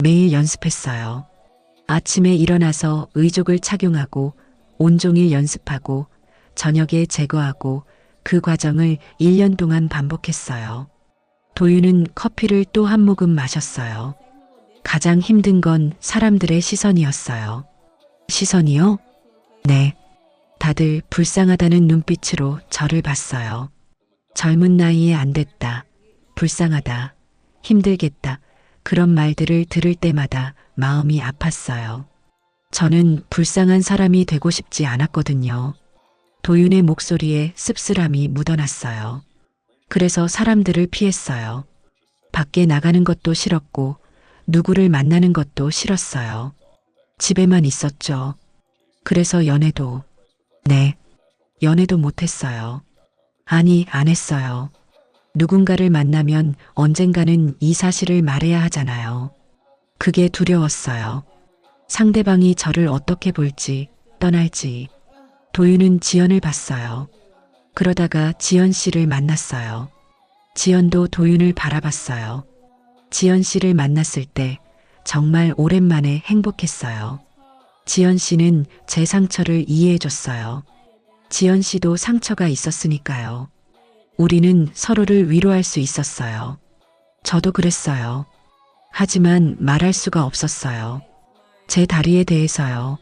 매일 연습했어요. 아침에 일어나서 의족을 착용하고 온종일 연습하고 저녁에 제거하고 그 과정을 1년 동안 반복했어요. 도윤은 커피를 또 한 모금 마셨어요. 가장 힘든 건 사람들의 시선이었어요. 시선이요? 네. 다들 불쌍하다는 눈빛으로 저를 봤어요. 젊은 나이에 안 됐다. 불쌍하다. 힘들겠다. 그런 말들을 들을 때마다 마음이 아팠어요. 저는 불쌍한 사람이 되고 싶지 않았거든요. 도윤의 목소리에 씁쓸함이 묻어났어요. 그래서 사람들을 피했어요. 밖에 나가는 것도 싫었고 누구를 만나는 것도 싫었어요. 집에만 있었죠. 그래서 연애도, 네, 연애도 못했어요. 아니, 안 했어요. 누군가를 만나면 언젠가는 이 사실을 말해야 하잖아요. 그게 두려웠어요. 상대방이 저를 어떻게 볼지, 떠날지. 도윤은 지연을 봤어요. 그러다가 지연 씨를 만났어요. 지연도 도윤을 바라봤어요. 지연 씨를 만났을 때 정말 오랜만에 행복했어요. 지연 씨는 제 상처를 이해해줬어요. 지연 씨도 상처가 있었으니까요. 우리는 서로를 위로할 수 있었어요. 저도 그랬어요. 하지만 말할 수가 없었어요. 제 다리에 대해서요.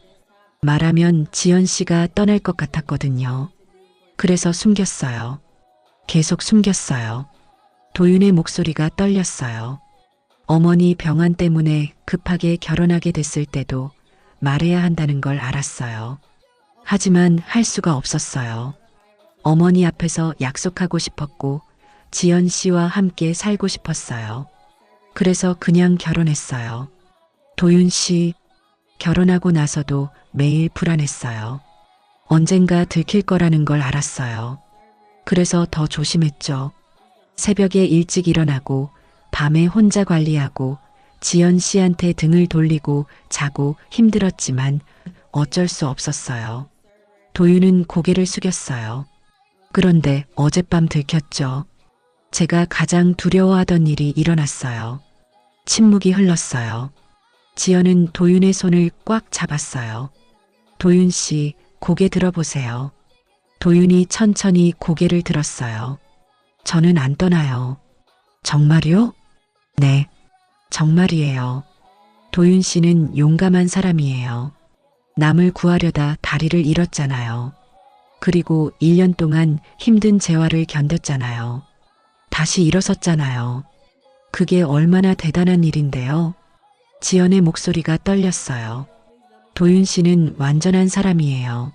말하면 지연 씨가 떠날 것 같았거든요. 그래서 숨겼어요. 계속 숨겼어요. 도윤의 목소리가 떨렸어요. 어머니 병환 때문에 급하게 결혼하게 됐을 때도 말해야 한다는 걸 알았어요. 하지만 할 수가 없었어요. 어머니 앞에서 약속하고 싶었고 지연 씨와 함께 살고 싶었어요. 그래서 그냥 결혼했어요. 도윤 씨, 결혼하고 나서도 매일 불안했어요. 언젠가 들킬 거라는 걸 알았어요. 그래서 더 조심했죠. 새벽에 일찍 일어나고 밤에 혼자 관리하고 지연 씨한테 등을 돌리고 자고 힘들었지만 어쩔 수 없었어요. 도윤은 고개를 숙였어요. 그런데 어젯밤 들켰죠. 제가 가장 두려워하던 일이 일어났어요. 침묵이 흘렀어요. 지연은 도윤의 손을 꽉 잡았어요. 도윤 씨, 고개 들어보세요. 도윤이 천천히 고개를 들었어요. 저는 안 떠나요. 정말요? 네, 정말이에요. 도윤 씨는 용감한 사람이에요. 남을 구하려다 다리를 잃었잖아요. 그리고 1년 동안 힘든 재활을 견뎠잖아요. 다시 일어섰잖아요. 그게 얼마나 대단한 일인데요. 지연의 목소리가 떨렸어요. 도윤 씨는 완전한 사람이에요.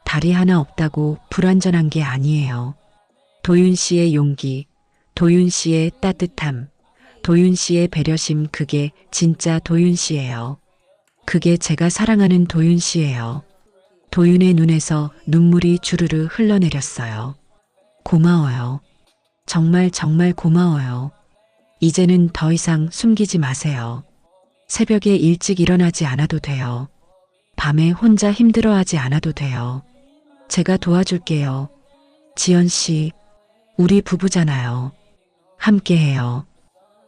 다리 하나 없다고 불완전한 게 아니에요. 도윤 씨의 용기, 도윤 씨의 따뜻함, 도윤 씨의 배려심, 그게 진짜 도윤 씨예요. 그게 제가 사랑하는 도윤 씨예요. 도윤의 눈에서 눈물이 주르르 흘러내렸어요. 고마워요. 정말 정말 고마워요. 이제는 더 이상 숨기지 마세요. 새벽에 일찍 일어나지 않아도 돼요. 밤에 혼자 힘들어하지 않아도 돼요. 제가 도와줄게요. 지연 씨, 우리 부부잖아요. 함께해요.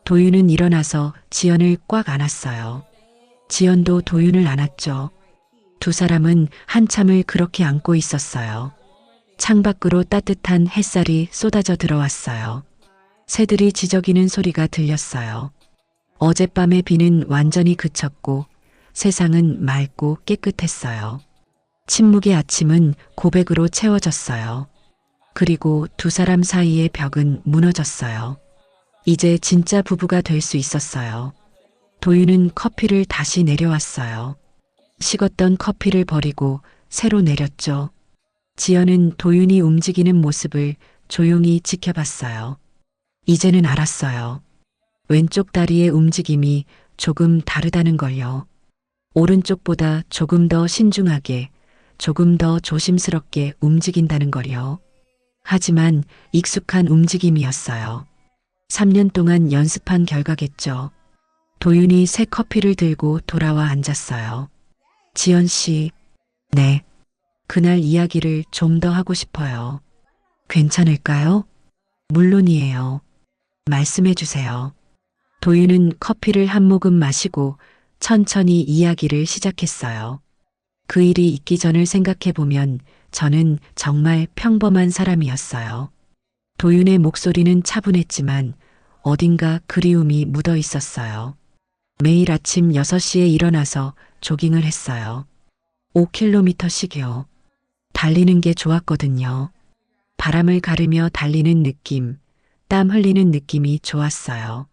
도윤은 일어나서 지연을 꽉 안았어요. 지연도 도윤을 안았죠. 두 사람은 한참을 그렇게 안고 있었어요. 창밖으로 따뜻한 햇살이 쏟아져 들어왔어요. 새들이 지저귀는 소리가 들렸어요. 어젯밤의 비는 완전히 그쳤고 세상은 맑고 깨끗했어요. 침묵의 아침은 고백으로 채워졌어요. 그리고 두 사람 사이의 벽은 무너졌어요. 이제 진짜 부부가 될 수 있었어요. 도윤은 커피를 다시 내려왔어요. 식었던 커피를 버리고 새로 내렸죠. 지연은 도윤이 움직이는 모습을 조용히 지켜봤어요. 이제는 알았어요. 왼쪽 다리의 움직임이 조금 다르다는 걸요. 오른쪽보다 조금 더 신중하게, 조금 더 조심스럽게 움직인다는 걸요. 하지만 익숙한 움직임이었어요. 3년 동안 연습한 결과겠죠. 도윤이 새 커피를 들고 돌아와 앉았어요. 지연 씨, 네. 그날 이야기를 좀 더 하고 싶어요. 괜찮을까요? 물론이에요. 말씀해 주세요. 도윤은 커피를 한 모금 마시고 천천히 이야기를 시작했어요. 그 일이 있기 전을 생각해 보면 저는 정말 평범한 사람이었어요. 도윤의 목소리는 차분했지만 어딘가 그리움이 묻어 있었어요. 매일 아침 6시에 일어나서 조깅을 했어요. 5km씩요. 달리는 게 좋았거든요. 바람을 가르며 달리는 느낌, 땀 흘리는 느낌이 좋았어요.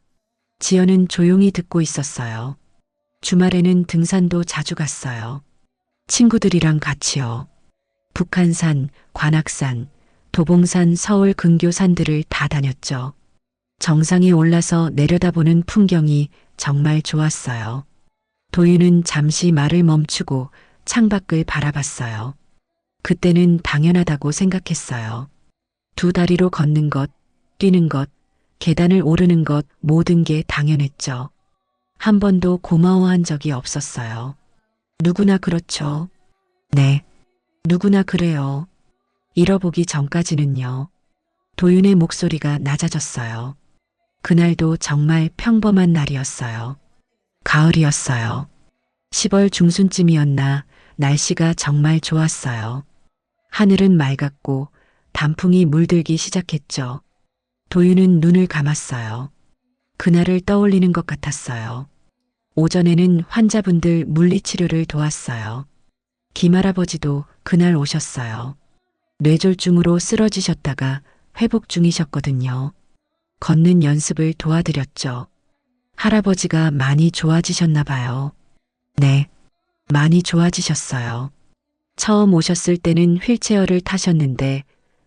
지연은 조용히 듣고 있었어요. 주말에는 등산도 자주 갔어요. 친구들이랑 같이요. 북한산, 관악산, 도봉산, 서울 근교산들을 다 다녔죠. 정상에 올라서 내려다보는 풍경이 정말 좋았어요. 도윤은 잠시 말을 멈추고 창밖을 바라봤어요. 그때는 당연하다고 생각했어요. 두 다리로 걷는 것, 뛰는 것, 계단을 오르는 것 모든 게 당연했죠. 한 번도 고마워한 적이 없었어요. 누구나 그렇죠. 네, 누구나 그래요. 잃어보기 전까지는요. 도윤의 목소리가 낮아졌어요. 그날도 정말 평범한 날이었어요. 가을이었어요. 10월 중순쯤이었나 날씨가 정말 좋았어요. 하늘은 맑았고 단풍이 물들기 시작했죠. 도윤은 눈을 감았어요. 그날을 떠올리는 것 같았어요. 오전에는 환자분들 물리치료를 도왔어요. 김할아버지도 그날 오셨어요. 뇌졸중으로 쓰러지셨다가 회복 중이셨거든요. 걷는 연습을 도와드렸죠. 할아버지가 많이 좋아지셨나 봐요. 네, 많이 좋아지셨어요. 처음 오셨을 때는 휠체어를 타셨는데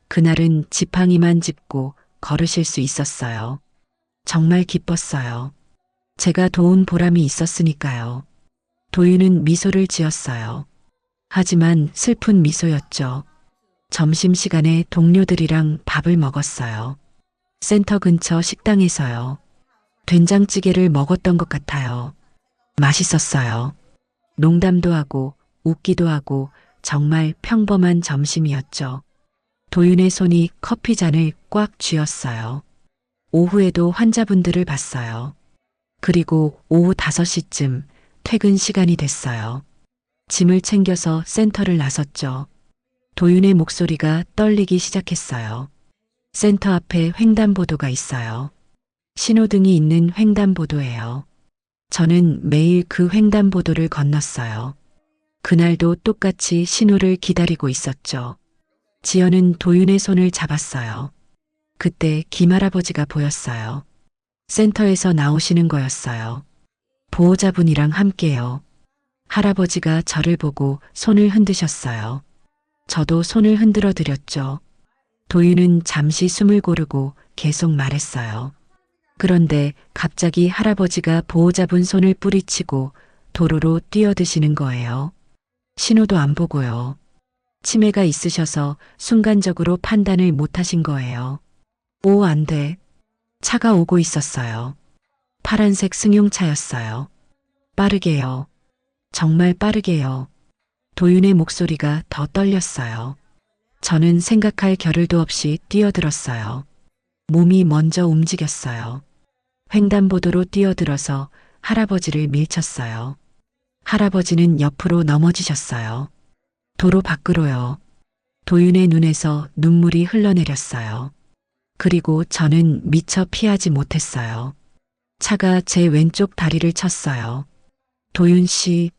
그날은 지팡이만 짚고 걸으실 수 있었어요. 정말 기뻤어요. 제가 도운 보람이 있었으니까요. 도윤은 미소를 지었어요. 하지만 슬픈 미소였죠. 점심시간에 동료들이랑 밥을 먹었어요. 센터 근처 식당에서요. 된장찌개를 먹었던 것 같아요. 맛있었어요. 농담도 하고 웃기도 하고 정말 평범한 점심이었죠. 도윤의 손이 커피잔을 꽉 쥐었어요. 오후에도 환자분들을 봤어요. 그리고 오후 5시쯤 퇴근 시간이 됐어요. 짐을 챙겨서 센터를 나섰죠. 도윤의 목소리가 떨리기 시작했어요. 센터 앞에 횡단보도가 있어요. 신호등이 있는 횡단보도예요. 저는 매일 그 횡단보도를 건넜어요. 그날도 똑같이 신호를 기다리고 있었죠. 지연은 도윤의 손을 잡았어요. 그때 김할아버지가 보였어요. 센터에서 나오시는 거였어요. 보호자분이랑 함께요. 할아버지가 저를 보고 손을 흔드셨어요. 저도 손을 흔들어 드렸죠. 도윤은 잠시 숨을 고르고 계속 말했어요. 그런데 갑자기 할아버지가 보호자분 손을 뿌리치고 도로로 뛰어드시는 거예요. 신호도 안 보고요. 치매가 있으셔서 순간적으로 판단을 못 하신 거예요. 오, 안 돼. 차가 오고 있었어요. 파란색 승용차였어요. 빠르게요. 정말 빠르게요. 도윤의 목소리가 더 떨렸어요. 저는 생각할 겨를도 없이 뛰어들었어요. 몸이 먼저 움직였어요. 횡단보도로 뛰어들어서 할아버지를 밀쳤어요. 할아버지는 옆으로 넘어지셨어요. 도로 밖으로요. 도윤의 눈에서 눈물이 흘러내렸어요. 그리고 저는 미처 피하지 못했어요. 차가 제 왼쪽 다리를 쳤어요. 도윤 씨,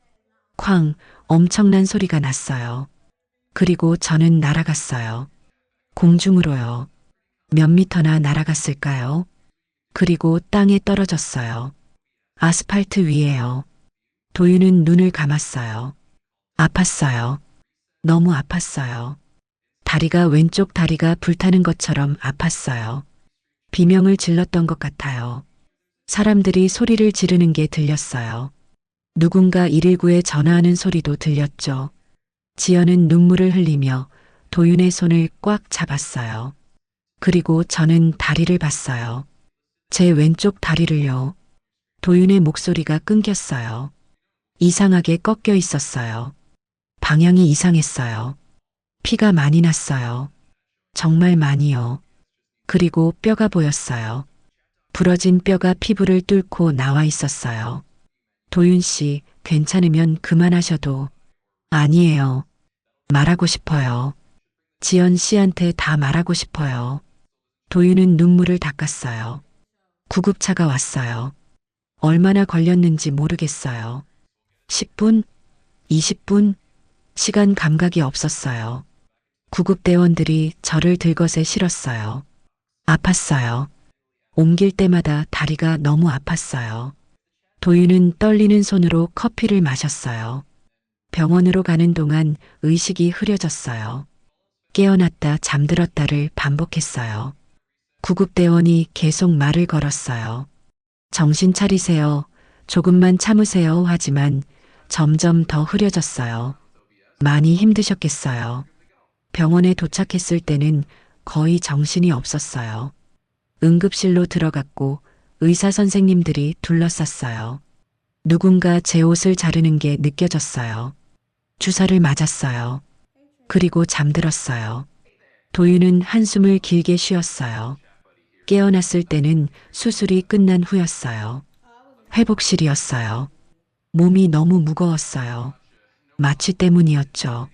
쾅, 엄청난 소리가 났어요. 그리고 저는 날아갔어요. 공중으로요. 몇 미터나 날아갔을까요? 그리고 땅에 떨어졌어요. 아스팔트 위에요. 도윤은 눈을 감았어요. 아팠어요. 너무 아팠어요. 다리가 왼쪽 다리가 불타는 것처럼 아팠어요. 비명을 질렀던 것 같아요. 사람들이 소리를 지르는 게 들렸어요. 누군가 119에 전화하는 소리도 들렸죠. 지연은 눈물을 흘리며 도윤의 손을 꽉 잡았어요. 그리고 저는 다리를 봤어요. 제 왼쪽 다리를요. 도윤의 목소리가 끊겼어요. 이상하게 꺾여 있었어요. 방향이 이상했어요. 피가 많이 났어요. 정말 많이요. 그리고 뼈가 보였어요. 부러진 뼈가 피부를 뚫고 나와 있었어요. 도윤 씨, 괜찮으면 그만하셔도. 아니에요. 말하고 싶어요. 지연 씨한테 다 말하고 싶어요. 도윤은 눈물을 닦았어요. 구급차가 왔어요. 얼마나 걸렸는지 모르겠어요. 10분? 20분? 시간 감각이 없었어요. 구급대원들이 저를 들것에 실었어요. 아팠어요. 옮길 때마다 다리가 너무 아팠어요. 도윤은 떨리는 손으로 커피를 마셨어요. 병원으로 가는 동안 의식이 흐려졌어요. 깨어났다 잠들었다를 반복했어요. 구급대원이 계속 말을 걸었어요. 정신 차리세요. 조금만 참으세요. 하지만 점점 더 흐려졌어요. 많이 힘드셨겠어요. 병원에 도착했을 때는 거의 정신이 없었어요. 응급실로 들어갔고 의사 선생님들이 둘러쌌어요. 누군가 제 옷을 자르는 게 느껴졌어요. 주사를 맞았어요. 그리고 잠들었어요. 도윤은 한숨을 길게 쉬었어요. 깨어났을 때는 수술이 끝난 후였어요. 회복실이었어요. 몸이 너무 무거웠어요. 마취 때문이었죠.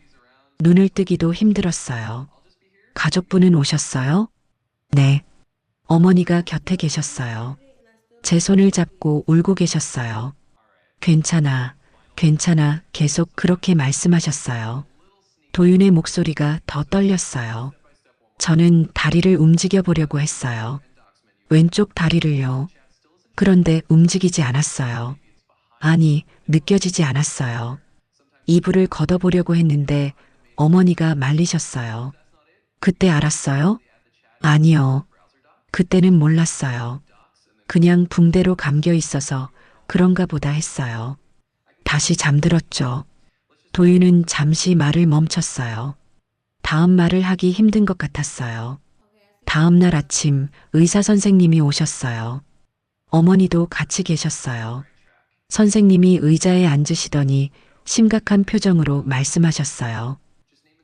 눈을 뜨기도 힘들었어요. 가족분은 오셨어요? 네. 어머니가 곁에 계셨어요. 제 손을 잡고 울고 계셨어요. 괜찮아, 괜찮아 계속 그렇게 말씀하셨어요. 도윤의 목소리가 더 떨렸어요. 저는 다리를 움직여 보려고 했어요. 왼쪽 다리를요. 그런데 움직이지 않았어요. 아니, 느껴지지 않았어요. 이불을 걷어보려고 했는데 어머니가 말리셨어요. 그때 알았어요? 아니요. 그때는 몰랐어요. 그냥 붕대로 감겨 있어서 그런가 보다 했어요. 다시 잠들었죠. 도윤은 잠시 말을 멈췄어요. 다음 말을 하기 힘든 것 같았어요. 다음 날 아침 의사 선생님이 오셨어요. 어머니도 같이 계셨어요. 선생님이 의자에 앉으시더니 심각한 표정으로 말씀하셨어요.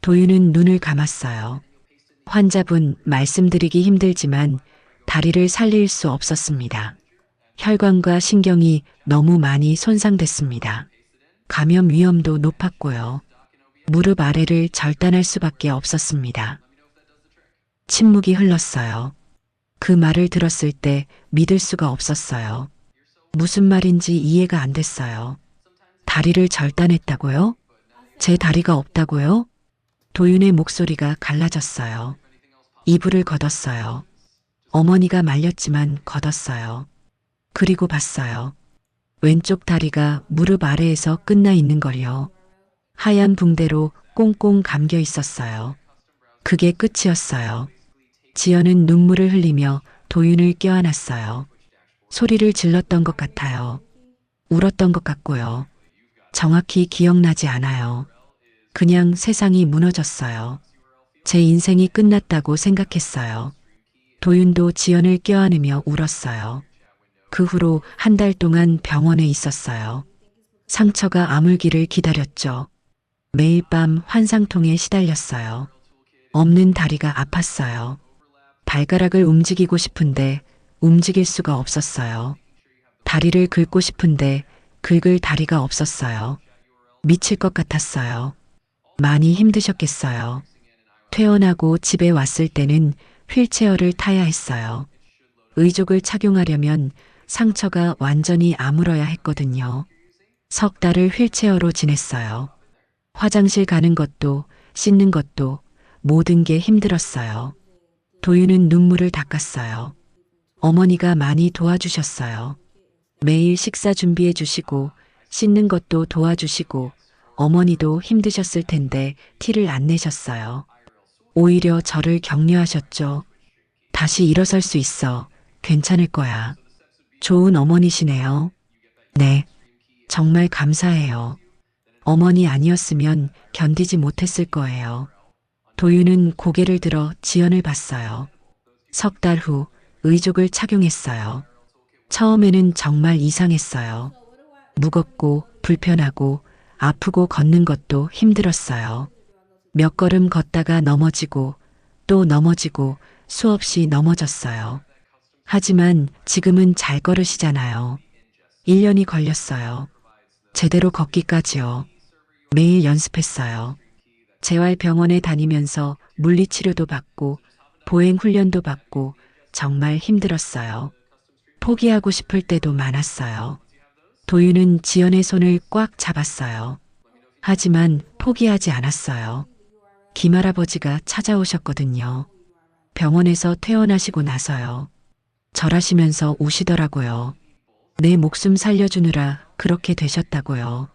도윤은 눈을 감았어요. 환자분 말씀드리기 힘들지만 다리를 살릴 수 없었습니다. 혈관과 신경이 너무 많이 손상됐습니다. 감염 위험도 높았고요. 무릎 아래를 절단할 수밖에 없었습니다. 침묵이 흘렀어요. 그 말을 들었을 때 믿을 수가 없었어요. 무슨 말인지 이해가 안 됐어요. 다리를 절단했다고요? 제 다리가 없다고요? 도윤의 목소리가 갈라졌어요. 이불을 걷었어요. 어머니가 말렸지만 걷었어요. 그리고 봤어요. 왼쪽 다리가 무릎 아래에서 끝나 있는 걸요. 하얀 붕대로 꽁꽁 감겨 있었어요. 그게 끝이었어요. 지연은 눈물을 흘리며 도윤을 껴안았어요. 소리를 질렀던 것 같아요. 울었던 것 같고요. 정확히 기억나지 않아요. 그냥 세상이 무너졌어요. 제 인생이 끝났다고 생각했어요. 도윤도 지연을 껴안으며 울었어요. 그 후로 한 달 동안 병원에 있었어요. 상처가 아물기를 기다렸죠. 매일 밤 환상통에 시달렸어요. 없는 다리가 아팠어요. 발가락을 움직이고 싶은데 움직일 수가 없었어요. 다리를 긁고 싶은데 긁을 다리가 없었어요. 미칠 것 같았어요. 많이 힘드셨겠어요. 퇴원하고 집에 왔을 때는 휠체어를 타야 했어요. 의족을 착용하려면 상처가 완전히 아물어야 했거든요. 석 달을 휠체어로 지냈어요. 화장실 가는 것도 씻는 것도 모든 게 힘들었어요. 도윤은 눈물을 닦았어요. 어머니가 많이 도와주셨어요. 매일 식사 준비해 주시고 씻는 것도 도와주시고 어머니도 힘드셨을 텐데 티를 안 내셨어요. 오히려 저를 격려하셨죠. 다시 일어설 수 있어. 괜찮을 거야. 좋은 어머니시네요. 네. 정말 감사해요. 어머니 아니었으면 견디지 못했을 거예요. 도윤은 고개를 들어 지연을 봤어요. 석 달 후 의족을 착용했어요. 처음에는 정말 이상했어요. 무겁고 불편하고 아프고 걷는 것도 힘들었어요. 몇 걸음 걷다가 넘어지고 또 넘어지고 수없이 넘어졌어요. 하지만 지금은 잘 걸으시잖아요. 1년이 걸렸어요. 제대로 걷기까지요. 매일 연습했어요. 재활병원에 다니면서 물리치료도 받고 보행 훈련도 받고 정말 힘들었어요. 포기하고 싶을 때도 많았어요. 도윤은 지연의 손을 꽉 잡았어요. 하지만 포기하지 않았어요. 김할아버지가 찾아오셨거든요. 병원에서 퇴원하시고 나서요. 절하시면서 우시더라고요. 내 목숨 살려주느라 그렇게 되셨다고요.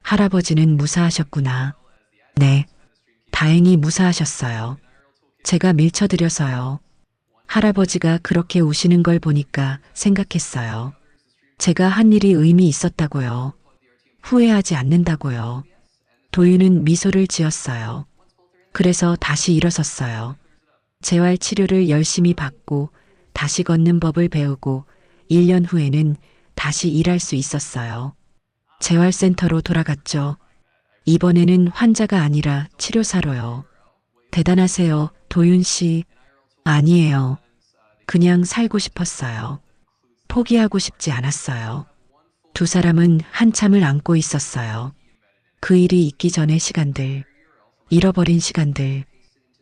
할아버지는 무사하셨구나. 네. 다행히 무사하셨어요. 제가 밀쳐드려서요. 할아버지가 그렇게 우시는 걸 보니까 생각했어요. 제가 한 일이 의미 있었다고요. 후회하지 않는다고요. 도윤은 미소를 지었어요. 그래서 다시 일어섰어요. 재활 치료를 열심히 받고 다시 걷는 법을 배우고 1년 후에는 다시 일할 수 있었어요. 재활센터로 돌아갔죠. 이번에는 환자가 아니라 치료사로요. 대단하세요, 도윤 씨. 아니에요. 그냥 살고 싶었어요. 포기하고 싶지 않았어요. 두 사람은 한참을 안고 있었어요. 그 일이 있기 전의 시간들, 잃어버린 시간들.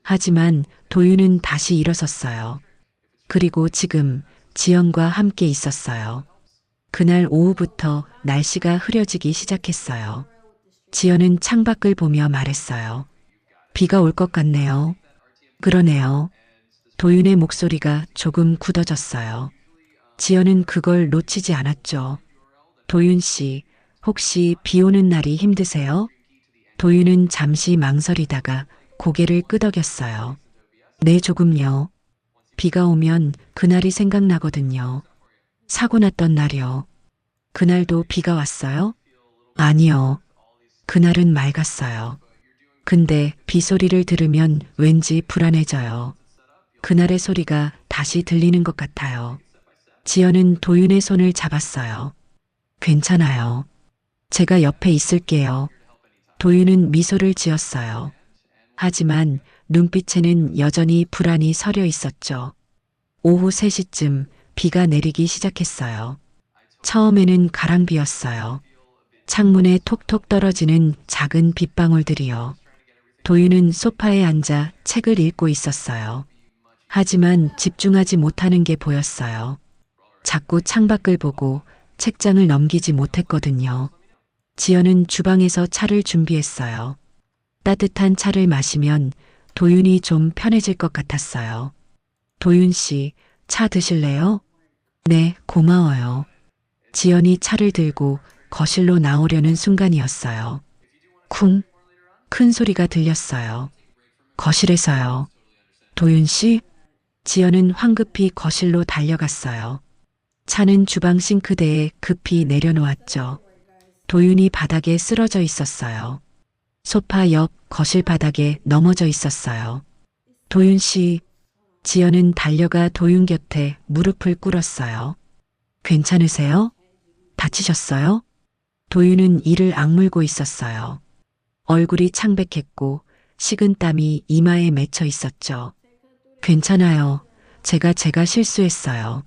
하지만 도윤은 다시 일어섰어요. 그리고 지금 지연과 함께 있었어요. 그날 오후부터 날씨가 흐려지기 시작했어요. 지연은 창밖을 보며 말했어요. 비가 올 것 같네요. 그러네요. 도윤의 목소리가 조금 굳어졌어요. 지연은 그걸 놓치지 않았죠. 도윤 씨, 혹시 비 오는 날이 힘드세요? 도윤은 잠시 망설이다가 고개를 끄덕였어요. 네, 조금요. 비가 오면 그날이 생각나거든요. 사고 났던 날이요. 그날도 비가 왔어요? 아니요. 그날은 맑았어요. 근데 비 소리를 들으면 왠지 불안해져요. 그날의 소리가 다시 들리는 것 같아요. 지연은 도윤의 손을 잡았어요. 괜찮아요. 제가 옆에 있을게요. 도윤은 미소를 지었어요. 하지만 눈빛에는 여전히 불안이 서려 있었죠. 오후 3시쯤 비가 내리기 시작했어요. 처음에는 가랑비였어요. 창문에 톡톡 떨어지는 작은 빗방울들이요. 도윤은 소파에 앉아 책을 읽고 있었어요. 하지만 집중하지 못하는 게 보였어요. 자꾸 창밖을 보고 책장을 넘기지 못했거든요. 지연은 주방에서 차를 준비했어요. 따뜻한 차를 마시면 도윤이 좀 편해질 것 같았어요. 도윤 씨, 차 드실래요? 네, 고마워요. 지연이 차를 들고 거실로 나오려는 순간이었어요. 쿵! 큰 소리가 들렸어요. 거실에서요. 도윤 씨? 지연은 황급히 거실로 달려갔어요. 차는 주방 싱크대에 급히 내려놓았죠. 도윤이 바닥에 쓰러져 있었어요. 소파 옆 거실 바닥에 넘어져 있었어요. 도윤 씨, 지연은 달려가 도윤 곁에 무릎을 꿇었어요. 괜찮으세요? 다치셨어요? 도윤은 이를 악물고 있었어요. 얼굴이 창백했고 식은 땀이 이마에 맺혀 있었죠. 괜찮아요. 제가 실수했어요.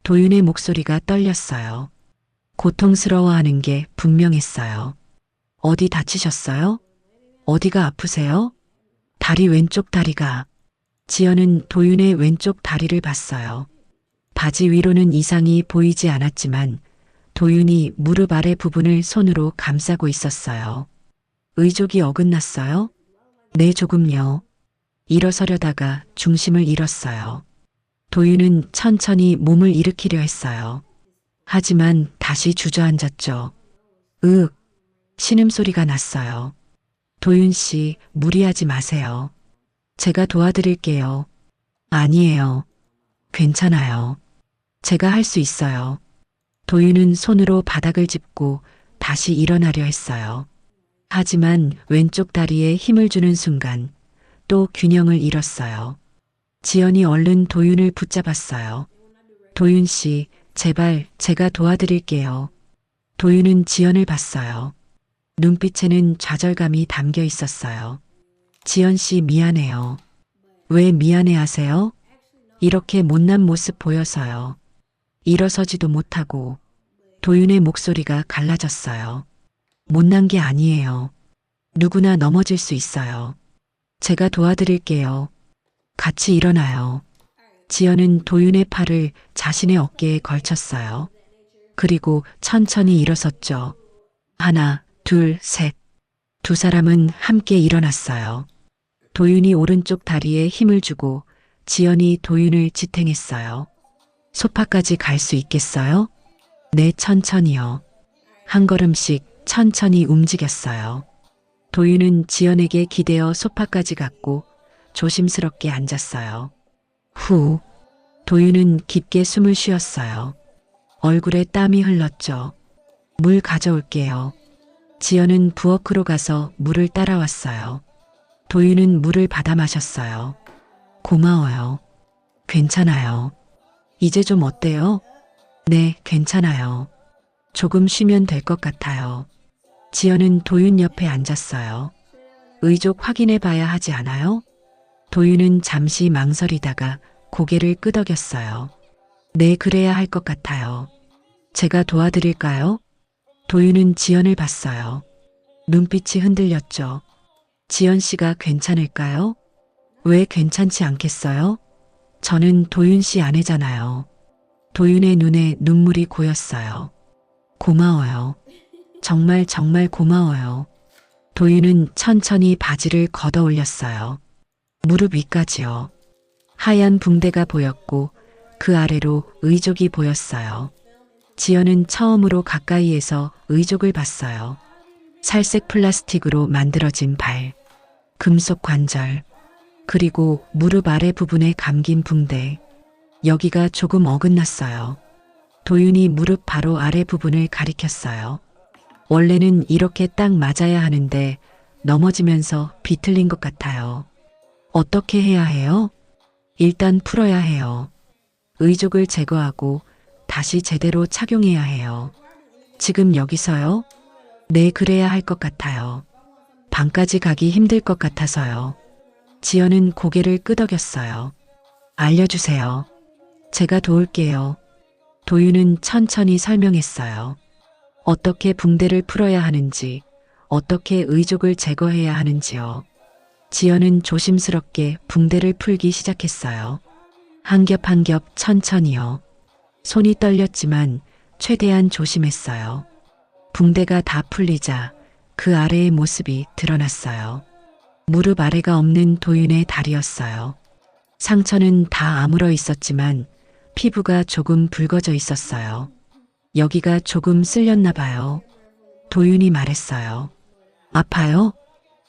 도윤의 목소리가 떨렸어요. 고통스러워하는 게 분명했어요. 어디 다치셨어요? 어디가 아프세요? 다리 왼쪽 다리가. 지연은 도윤의 왼쪽 다리를 봤어요. 바지 위로는 이상이 보이지 않았지만 도윤이 무릎 아래 부분을 손으로 감싸고 있었어요. 의족이 어긋났어요? 네, 조금요. 일어서려다가 중심을 잃었어요. 도윤은 천천히 몸을 일으키려 했어요. 하지만 다시 주저앉았죠. 으윽, 신음소리가 났어요. 도윤 씨, 무리하지 마세요. 제가 도와드릴게요. 아니에요. 괜찮아요. 제가 할 수 있어요. 도윤은 손으로 바닥을 짚고 다시 일어나려 했어요. 하지만 왼쪽 다리에 힘을 주는 순간 또 균형을 잃었어요. 지연이 얼른 도윤을 붙잡았어요. 도윤 씨, 제발 제가 도와드릴게요. 도윤은 지연을 봤어요. 눈빛에는 좌절감이 담겨 있었어요. 지연 씨 미안해요. 왜 미안해 하세요? 이렇게 못난 모습 보여서요. 일어서지도 못하고. 도윤의 목소리가 갈라졌어요. 못난 게 아니에요. 누구나 넘어질 수 있어요. 제가 도와드릴게요. 같이 일어나요. 지연은 도윤의 팔을 자신의 어깨에 걸쳤어요. 그리고 천천히 일어섰죠. 하나, 둘, 셋. 두 사람은 함께 일어났어요. 도윤이 오른쪽 다리에 힘을 주고 지연이 도윤을 지탱했어요. 소파까지 갈 수 있겠어요? 네, 천천히요. 한 걸음씩 천천히 움직였어요. 도윤은 지연에게 기대어 소파까지 갔고 조심스럽게 앉았어요. 후, 도윤은 깊게 숨을 쉬었어요. 얼굴에 땀이 흘렀죠. 물 가져올게요. 지연은 부엌으로 가서 물을 따라왔어요. 도윤은 물을 받아 마셨어요. 고마워요. 괜찮아요. 이제 좀 어때요? 네, 괜찮아요. 조금 쉬면 될 것 같아요. 지연은 도윤 옆에 앉았어요. 의족 확인해 봐야 하지 않아요? 도윤은 잠시 망설이다가 고개를 끄덕였어요. 네, 그래야 할 것 같아요. 제가 도와드릴까요? 도윤은 지연을 봤어요. 눈빛이 흔들렸죠. 지연 씨가 괜찮을까요? 왜 괜찮지 않겠어요? 저는 도윤 씨 아내잖아요. 도윤의 눈에 눈물이 고였어요. 고마워요. 정말 정말 고마워요. 도윤은 천천히 바지를 걷어 올렸어요. 무릎 위까지요. 하얀 붕대가 보였고 그 아래로 의족이 보였어요. 지연은 처음으로 가까이에서 의족을 봤어요. 살색 플라스틱으로 만들어진 발, 금속 관절, 그리고 무릎 아래 부분에 감긴 붕대. 여기가 조금 어긋났어요. 도윤이 무릎 바로 아래 부분을 가리켰어요. 원래는 이렇게 딱 맞아야 하는데 넘어지면서 비틀린 것 같아요. 어떻게 해야 해요? 일단 풀어야 해요. 의족을 제거하고 다시 제대로 착용해야 해요. 지금 여기서요? 네, 그래야 할 것 같아요. 방까지 가기 힘들 것 같아서요. 지연은 고개를 끄덕였어요. 알려주세요. 제가 도울게요. 도윤은 천천히 설명했어요. 어떻게 붕대를 풀어야 하는지, 어떻게 의족을 제거해야 하는지요. 지연은 조심스럽게 붕대를 풀기 시작했어요. 한 겹 한 겹 천천히요. 손이 떨렸지만 최대한 조심했어요. 붕대가 다 풀리자 그 아래의 모습이 드러났어요. 무릎 아래가 없는 도윤의 다리였어요. 상처는 다 아물어 있었지만 피부가 조금 붉어져 있었어요. 여기가 조금 쓸렸나 봐요. 도윤이 말했어요. 아파요?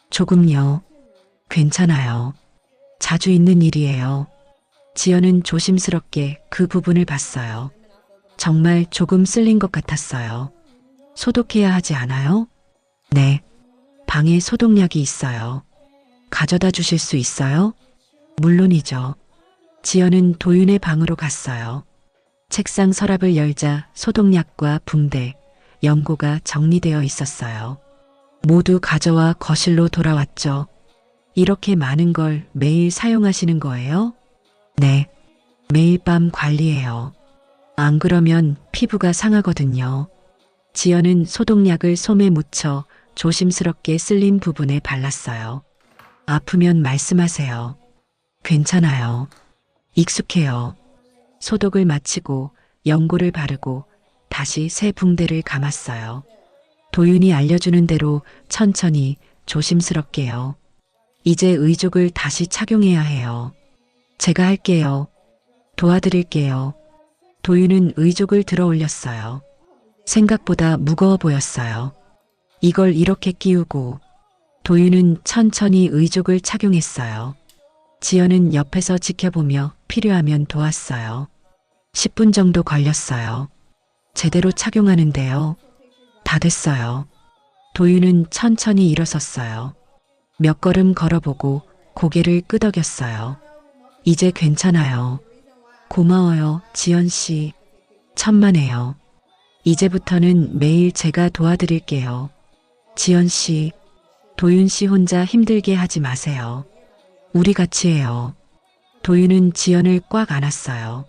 조금요. 괜찮아요. 자주 있는 일이에요. 지연은 조심스럽게 그 부분을 봤어요. 정말 조금 쓸린 것 같았어요. 소독해야 하지 않아요? 네. 방에 소독약이 있어요. 가져다 주실 수 있어요? 물론이죠. 지연은 도윤의 방으로 갔어요. 책상 서랍을 열자 소독약과 붕대, 연고가 정리되어 있었어요. 모두 가져와 거실로 돌아왔죠. 이렇게 많은 걸 매일 사용하시는 거예요? 네. 매일 밤 관리해요. 안 그러면 피부가 상하거든요. 지연은 소독약을 솜에 묻혀 조심스럽게 쓸린 부분에 발랐어요. 아프면 말씀하세요. 괜찮아요. 익숙해요. 소독을 마치고 연고를 바르고 다시 새 붕대를 감았어요. 도윤이 알려주는 대로 천천히 조심스럽게요. 이제 의족을 다시 착용해야 해요. 제가 할게요. 도와드릴게요. 도윤은 의족을 들어 올렸어요. 생각보다 무거워 보였어요. 이걸 이렇게 끼우고 도윤은 천천히 의족을 착용했어요. 지연은 옆에서 지켜보며 필요하면 도왔어요. 10분 정도 걸렸어요. 제대로 착용하는데요. 다 됐어요. 도윤은 천천히 일어섰어요. 몇 걸음 걸어보고 고개를 끄덕였어요. 이제 괜찮아요. 고마워요, 지연 씨. 천만에요. 이제부터는 매일 제가 도와드릴게요. 지연 씨, 도윤 씨 혼자 힘들게 하지 마세요. 우리 같이 해요. 도윤은 지연을 꽉 안았어요.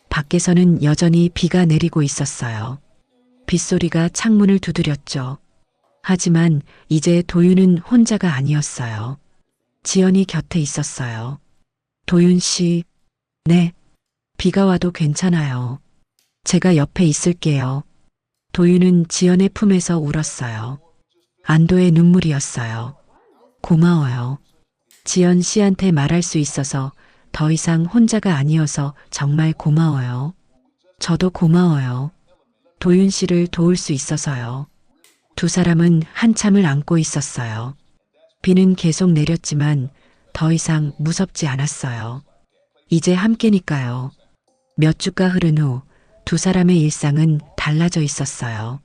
밖에서는 여전히 비가 내리고 있었어요. 빗소리가 창문을 두드렸죠. 하지만 이제 도윤은 혼자가 아니었어요. 지연이 곁에 있었어요. 도윤 씨, 네. 비가 와도 괜찮아요. 제가 옆에 있을게요. 도윤은 지연의 품에서 울었어요. 안도의 눈물이었어요. 고마워요. 지연 씨한테 말할 수 있어서 더 이상 혼자가 아니어서 정말 고마워요. 저도 고마워요. 도윤 씨를 도울 수 있어서요. 두 사람은 한참을 안고 있었어요. 비는 계속 내렸지만 더 이상 무섭지 않았어요. 이제 함께니까요. 몇 주가 흐른 후 두 사람의 일상은 달라져 있었어요.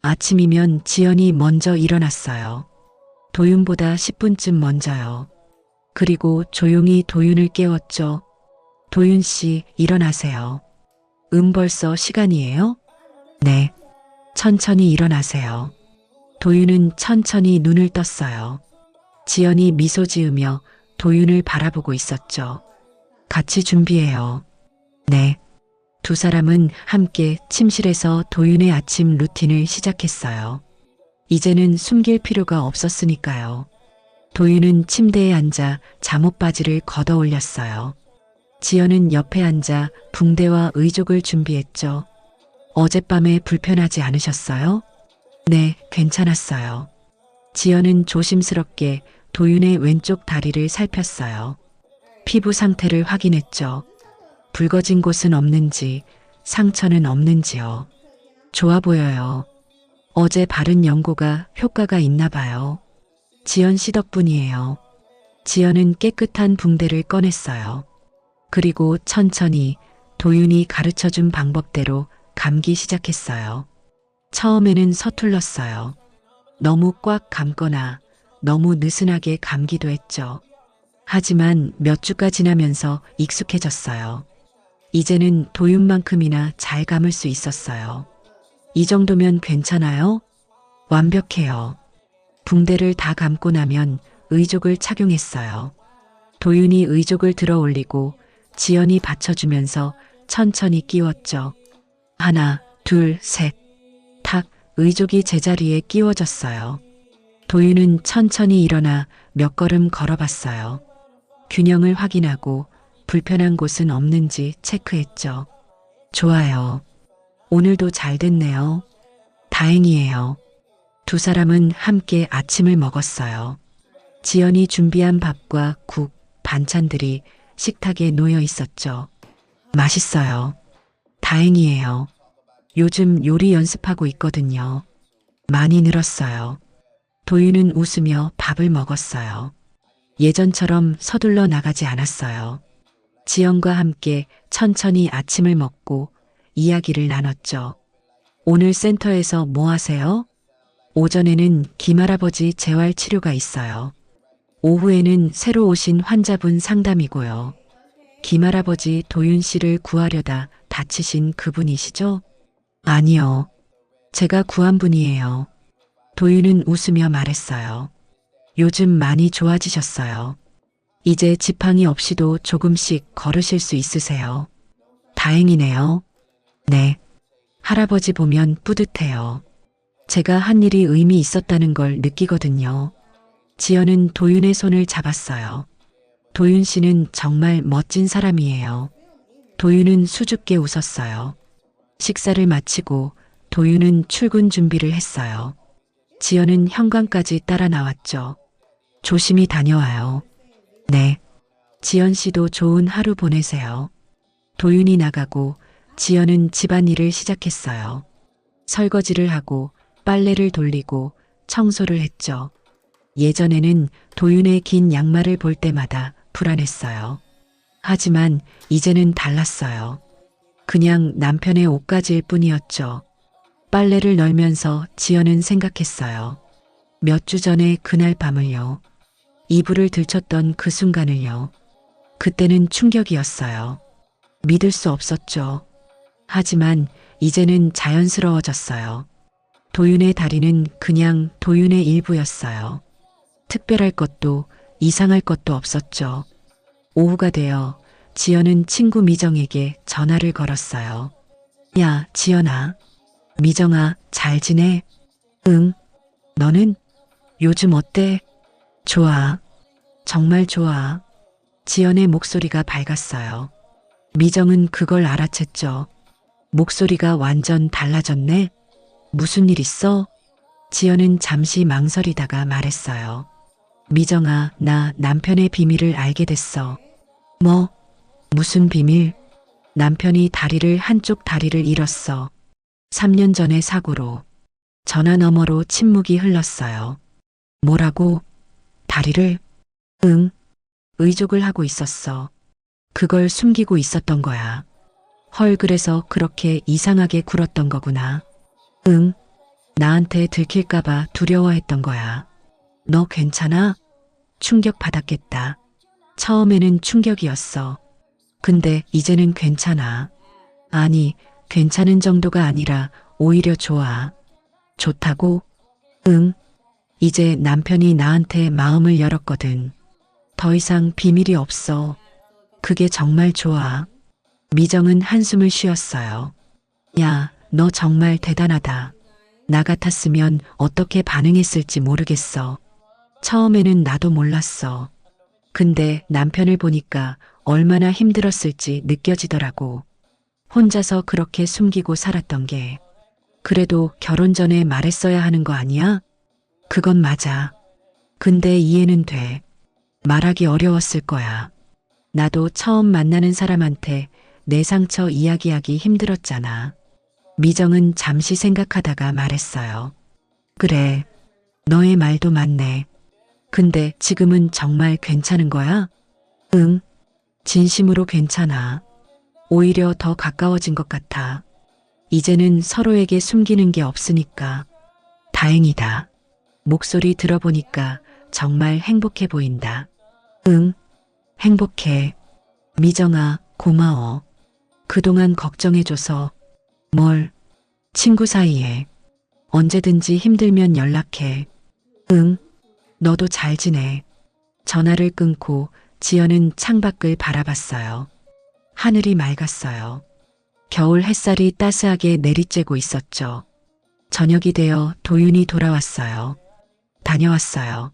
아침이면 지연이 먼저 일어났어요. 도윤보다 10분쯤 먼저요. 그리고 조용히 도윤을 깨웠죠. 도윤 씨, 일어나세요. 벌써 시간이에요? 네. 천천히 일어나세요. 도윤은 천천히 눈을 떴어요. 지연이 미소 지으며 도윤을 바라보고 있었죠. 같이 준비해요. 네. 두 사람은 함께 침실에서 도윤의 아침 루틴을 시작했어요. 이제는 숨길 필요가 없었으니까요. 도윤은 침대에 앉아 잠옷바지를 걷어 올렸어요. 지연은 옆에 앉아 붕대와 의족을 준비했죠. 어젯밤에 불편하지 않으셨어요? 네, 괜찮았어요. 지연은 조심스럽게 도윤의 왼쪽 다리를 살폈어요. 피부 상태를 확인했죠. 붉어진 곳은 없는지, 상처는 없는지요. 좋아 보여요. 어제 바른 연고가 효과가 있나 봐요. 지연 씨 덕분이에요. 지연은 깨끗한 붕대를 꺼냈어요. 그리고 천천히 도윤이 가르쳐준 방법대로 감기 시작했어요. 처음에는 서툴렀어요. 너무 꽉 감거나 너무 느슨하게 감기도 했죠. 하지만 몇 주가 지나면서 익숙해졌어요. 이제는 도윤만큼이나 잘 감을 수 있었어요. 이 정도면 괜찮아요? 완벽해요. 붕대를 다 감고 나면 의족을 착용했어요. 도윤이 의족을 들어 올리고 지연이 받쳐주면서 천천히 끼웠죠. 하나, 둘, 셋. 탁, 의족이 제자리에 끼워졌어요. 도윤은 천천히 일어나 몇 걸음 걸어봤어요. 균형을 확인하고 불편한 곳은 없는지 체크했죠. 좋아요. 오늘도 잘 됐네요. 다행이에요. 두 사람은 함께 아침을 먹었어요. 지연이 준비한 밥과 국, 반찬들이 식탁에 놓여 있었죠. 맛있어요. 다행이에요. 요즘 요리 연습하고 있거든요. 많이 늘었어요. 도윤은 웃으며 밥을 먹었어요. 예전처럼 서둘러 나가지 않았어요. 지연과 함께 천천히 아침을 먹고 이야기를 나눴죠. 오늘 센터에서 뭐 하세요? 오전에는 김할아버지 재활 치료가 있어요. 오후에는 새로 오신 환자분 상담이고요. 김할아버지 도윤 씨를 구하려다 다치신 그분이시죠? 아니요. 제가 구한 분이에요. 도윤은 웃으며 말했어요. 요즘 많이 좋아지셨어요. 이제 지팡이 없이도 조금씩 걸으실 수 있으세요. 다행이네요. 네. 할아버지 보면 뿌듯해요. 제가 한 일이 의미 있었다는 걸 느끼거든요. 지연은 도윤의 손을 잡았어요. 도윤 씨는 정말 멋진 사람이에요. 도윤은 수줍게 웃었어요. 식사를 마치고 도윤은 출근 준비를 했어요. 지연은 현관까지 따라 나왔죠. 조심히 다녀와요. 네. 지연 씨도 좋은 하루 보내세요. 도윤이 나가고 지연은 집안일을 시작했어요. 설거지를 하고 빨래를 돌리고 청소를 했죠. 예전에는 도윤의 긴 양말을 볼 때마다 불안했어요. 하지만 이제는 달랐어요. 그냥 남편의 옷가지일 뿐이었죠. 빨래를 널면서 지연은 생각했어요. 몇 주 전에 그날 밤을요. 이불을 들쳤던 그 순간을요. 그때는 충격이었어요. 믿을 수 없었죠. 하지만 이제는 자연스러워졌어요. 도윤의 다리는 그냥 도윤의 일부였어요. 특별할 것도 이상할 것도 없었죠. 오후가 되어 지연은 친구 미정에게 전화를 걸었어요. 야, 지연아. 미정아, 잘 지내? 응. 너는? 요즘 어때? 좋아. 정말 좋아. 지연의 목소리가 밝았어요. 미정은 그걸 알아챘죠. 목소리가 완전 달라졌네? 무슨 일 있어? 지연은 잠시 망설이다가 말했어요. 미정아, 나 남편의 비밀을 알게 됐어. 뭐? 무슨 비밀? 남편이 한쪽 다리를 잃었어. 3년 전의 사고로. 전화 너머로 침묵이 흘렀어요. 뭐라고? 다리를? 응. 의족을 하고 있었어. 그걸 숨기고 있었던 거야. 헐, 그래서 그렇게 이상하게 굴었던 거구나. 응. 나한테 들킬까봐 두려워했던 거야. 너 괜찮아? 충격받았겠다. 처음에는 충격이었어. 근데 이제는 괜찮아. 아니, 괜찮은 정도가 아니라 오히려 좋아. 좋다고? 응. 이제 남편이 나한테 마음을 열었거든. 더 이상 비밀이 없어. 그게 정말 좋아. 미정은 한숨을 쉬었어요. 야, 너 정말 대단하다. 나 같았으면 어떻게 반응했을지 모르겠어. 처음에는 나도 몰랐어. 근데 남편을 보니까 얼마나 힘들었을지 느껴지더라고. 혼자서 그렇게 숨기고 살았던 게. 그래도 결혼 전에 말했어야 하는 거 아니야? 그건 맞아. 근데 이해는 돼. 말하기 어려웠을 거야. 나도 처음 만나는 사람한테 내 상처 이야기하기 힘들었잖아. 미정은 잠시 생각하다가 말했어요. 그래. 너의 말도 맞네. 근데 지금은 정말 괜찮은 거야? 응. 진심으로 괜찮아. 오히려 더 가까워진 것 같아. 이제는 서로에게 숨기는 게 없으니까. 다행이다. 목소리 들어보니까 정말 행복해 보인다. 응. 행복해. 미정아, 고마워. 그동안 걱정해줘서. 뭘? 친구 사이에. 언제든지 힘들면 연락해. 응. 너도 잘 지내. 전화를 끊고 지연은 창밖을 바라봤어요. 하늘이 맑았어요. 겨울 햇살이 따스하게 내리쬐고 있었죠. 저녁이 되어 도윤이 돌아왔어요. 다녀왔어요.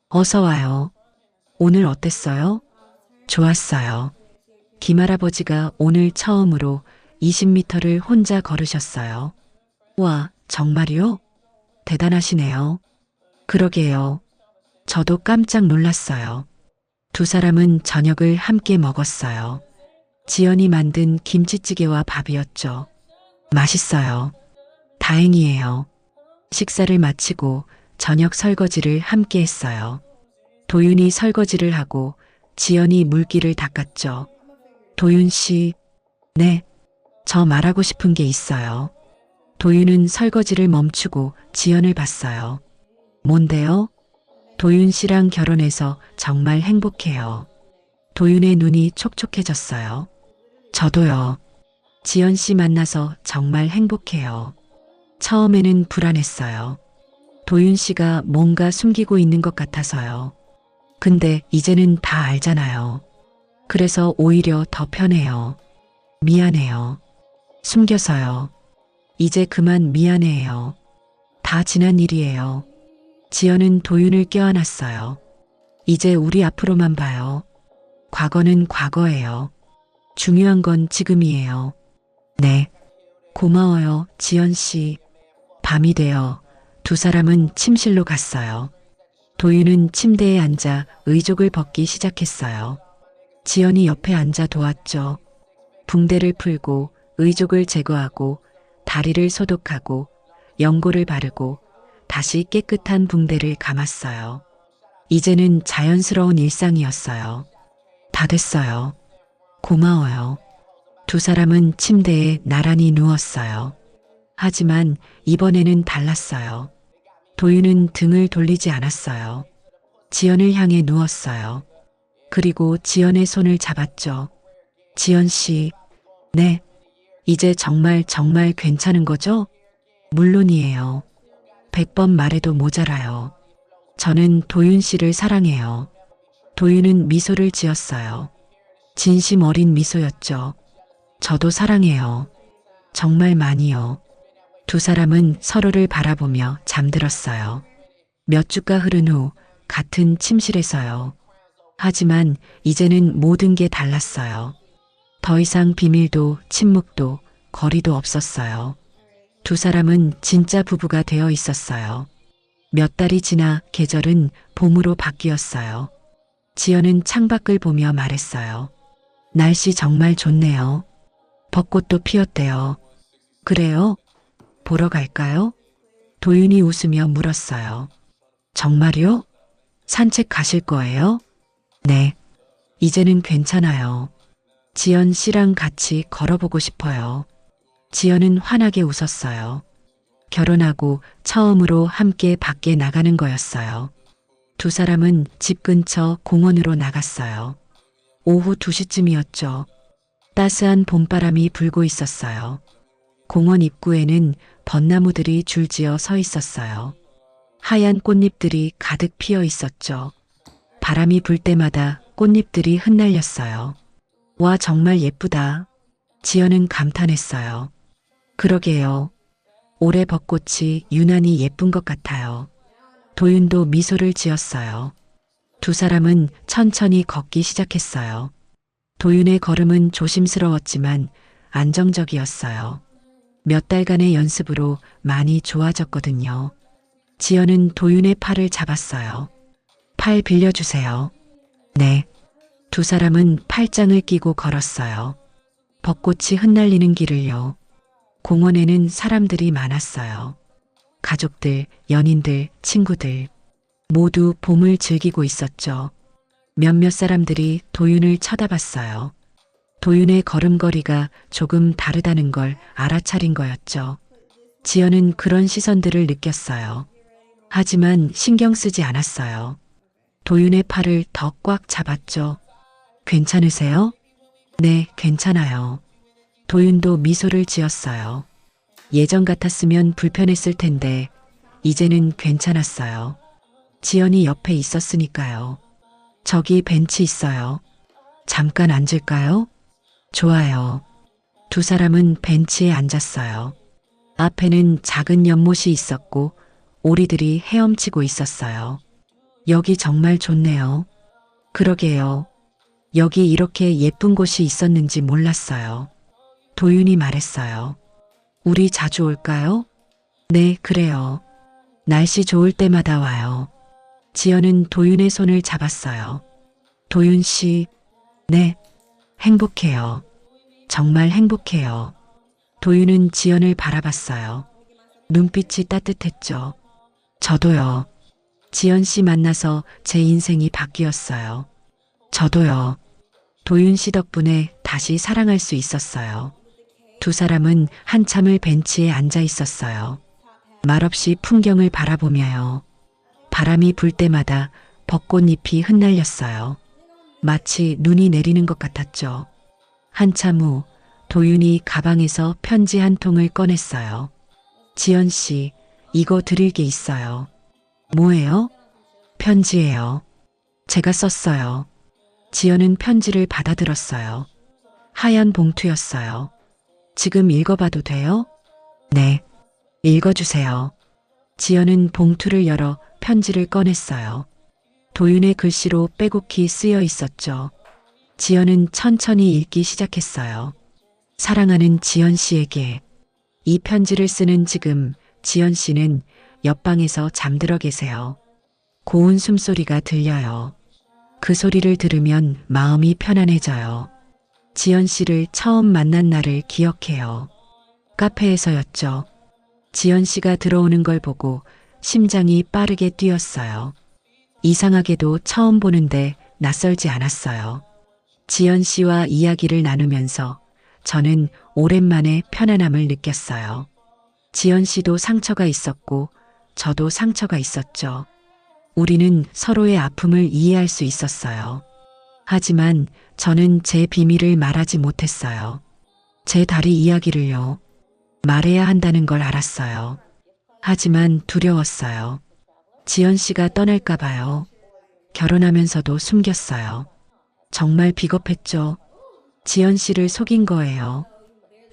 어서 와요. 오늘 어땠어요? 좋았어요. 김할아버지가 오늘 처음으로 20m를 혼자 걸으셨어요. 와, 정말이요? 대단하시네요. 그러게요. 저도 깜짝 놀랐어요. 두 사람은 저녁을 함께 먹었어요. 지연이 만든 김치찌개와 밥이었죠. 맛있어요. 다행이에요. 식사를 마치고 저녁 설거지를 함께 했어요. 도윤이 설거지를 하고 지연이 물기를 닦았죠. 도윤 씨, 네, 저 말하고 싶은 게 있어요. 도윤은 설거지를 멈추고 지연을 봤어요. 뭔데요? 도윤 씨랑 결혼해서 정말 행복해요. 도윤의 눈이 촉촉해졌어요. 저도요. 지연 씨 만나서 정말 행복해요. 처음에는 불안했어요. 도윤 씨가 뭔가 숨기고 있는 것 같아서요. 근데 이제는 다 알잖아요. 그래서 오히려 더 편해요. 미안해요. 숨겨서요. 이제 그만 미안해요. 다 지난 일이에요. 지연은 도윤을 껴안았어요. 이제 우리 앞으로만 봐요. 과거는 과거예요. 중요한 건 지금이에요. 네. 고마워요, 지연 씨. 밤이 되어 두 사람은 침실로 갔어요. 도윤은 침대에 앉아 의족을 벗기 시작했어요. 지연이 옆에 앉아 도왔죠. 붕대를 풀고 의족을 제거하고 다리를 소독하고 연고를 바르고 다시 깨끗한 붕대를 감았어요. 이제는 자연스러운 일상이었어요. 다 됐어요. 고마워요. 두 사람은 침대에 나란히 누웠어요. 하지만 이번에는 달랐어요. 도윤은 등을 돌리지 않았어요. 지연을 향해 누웠어요. 그리고 지연의 손을 잡았죠. 지연 씨, 네. 이제 정말 괜찮은 거죠? 물론이에요. 100번 말해도 모자라요. 저는 도윤 씨를 사랑해요. 도윤은 미소를 지었어요. 진심 어린 미소였죠. 저도 사랑해요. 정말 많이요. 두 사람은 서로를 바라보며 잠들었어요. 몇 주가 흐른 후 같은 침실에서요. 하지만 이제는 모든 게 달랐어요. 더 이상 비밀도 침묵도 거리도 없었어요. 두 사람은 진짜 부부가 되어 있었어요. 몇 달이 지나 계절은 봄으로 바뀌었어요. 지연은 창밖을 보며 말했어요. 날씨 정말 좋네요. 벚꽃도 피었대요. 그래요? 보러 갈까요? 도윤이 웃으며 물었어요. 정말요? 산책 가실 거예요? 네. 이제는 괜찮아요. 지연 씨랑 같이 걸어보고 싶어요. 지연은 환하게 웃었어요. 결혼하고 처음으로 함께 밖에 나가는 거였어요. 두 사람은 집 근처 공원으로 나갔어요. 오후 2시쯤이었죠. 따스한 봄바람이 불고 있었어요. 공원 입구에는 벚나무들이 줄지어 서 있었어요. 하얀 꽃잎들이 가득 피어 있었죠. 바람이 불 때마다 꽃잎들이 흩날렸어요. 와, 정말 예쁘다. 지연은 감탄했어요. 그러게요. 올해 벚꽃이 유난히 예쁜 것 같아요. 도윤도 미소를 지었어요. 두 사람은 천천히 걷기 시작했어요. 도윤의 걸음은 조심스러웠지만 안정적이었어요. 몇 달간의 연습으로 많이 좋아졌거든요. 지연은 도윤의 팔을 잡았어요. 팔 빌려주세요. 네. 두 사람은 팔짱을 끼고 걸었어요. 벚꽃이 흩날리는 길을요. 공원에는 사람들이 많았어요. 가족들, 연인들, 친구들 모두 봄을 즐기고 있었죠. 몇몇 사람들이 도윤을 쳐다봤어요. 도윤의 걸음걸이가 조금 다르다는 걸 알아차린 거였죠. 지연은 그런 시선들을 느꼈어요. 하지만 신경 쓰지 않았어요. 도윤의 팔을 더 꽉 잡았죠. 괜찮으세요? 네, 괜찮아요. 도윤도 미소를 지었어요. 예전 같았으면 불편했을 텐데 이제는 괜찮았어요. 지연이 옆에 있었으니까요. 저기 벤치 있어요. 잠깐 앉을까요? 좋아요. 두 사람은 벤치에 앉았어요. 앞에는 작은 연못이 있었고 오리들이 헤엄치고 있었어요. 여기 정말 좋네요. 그러게요. 여기 이렇게 예쁜 곳이 있었는지 몰랐어요. 도윤이 말했어요. 우리 자주 올까요? 네, 그래요. 날씨 좋을 때마다 와요. 지연은 도윤의 손을 잡았어요. 도윤 씨, 네, 행복해요. 정말 행복해요. 도윤은 지연을 바라봤어요. 눈빛이 따뜻했죠. 저도요. 지연 씨 만나서 제 인생이 바뀌었어요. 저도요. 도윤 씨 덕분에 다시 사랑할 수 있었어요. 두 사람은 한참을 벤치에 앉아 있었어요. 말없이 풍경을 바라보며요. 바람이 불 때마다 벚꽃잎이 흩날렸어요. 마치 눈이 내리는 것 같았죠. 한참 후 도윤이 가방에서 편지 한 통을 꺼냈어요. 지연 씨, 이거 드릴 게 있어요. 뭐예요? 편지예요. 제가 썼어요. 지연은 편지를 받아들었어요. 하얀 봉투였어요. 지금 읽어봐도 돼요? 네. 읽어주세요. 지연은 봉투를 열어 편지를 꺼냈어요. 도윤의 글씨로 빼곡히 쓰여 있었죠. 지연은 천천히 읽기 시작했어요. 사랑하는 지연 씨에게. 이 편지를 쓰는 지금 지연 씨는 옆방에서 잠들어 계세요. 고운 숨소리가 들려요. 그 소리를 들으면 마음이 편안해져요. 지연 씨를 처음 만난 날을 기억해요. 카페에서였죠. 지연 씨가 들어오는 걸 보고 심장이 빠르게 뛰었어요. 이상하게도 처음 보는데 낯설지 않았어요. 지연 씨와 이야기를 나누면서 저는 오랜만에 편안함을 느꼈어요. 지연 씨도 상처가 있었고 저도 상처가 있었죠. 우리는 서로의 아픔을 이해할 수 있었어요. 하지만 저는 제 비밀을 말하지 못했어요. 제 다리 이야기를요. 말해야 한다는 걸 알았어요. 하지만 두려웠어요. 지연 씨가 떠날까 봐요. 결혼하면서도 숨겼어요. 정말 비겁했죠. 지연 씨를 속인 거예요.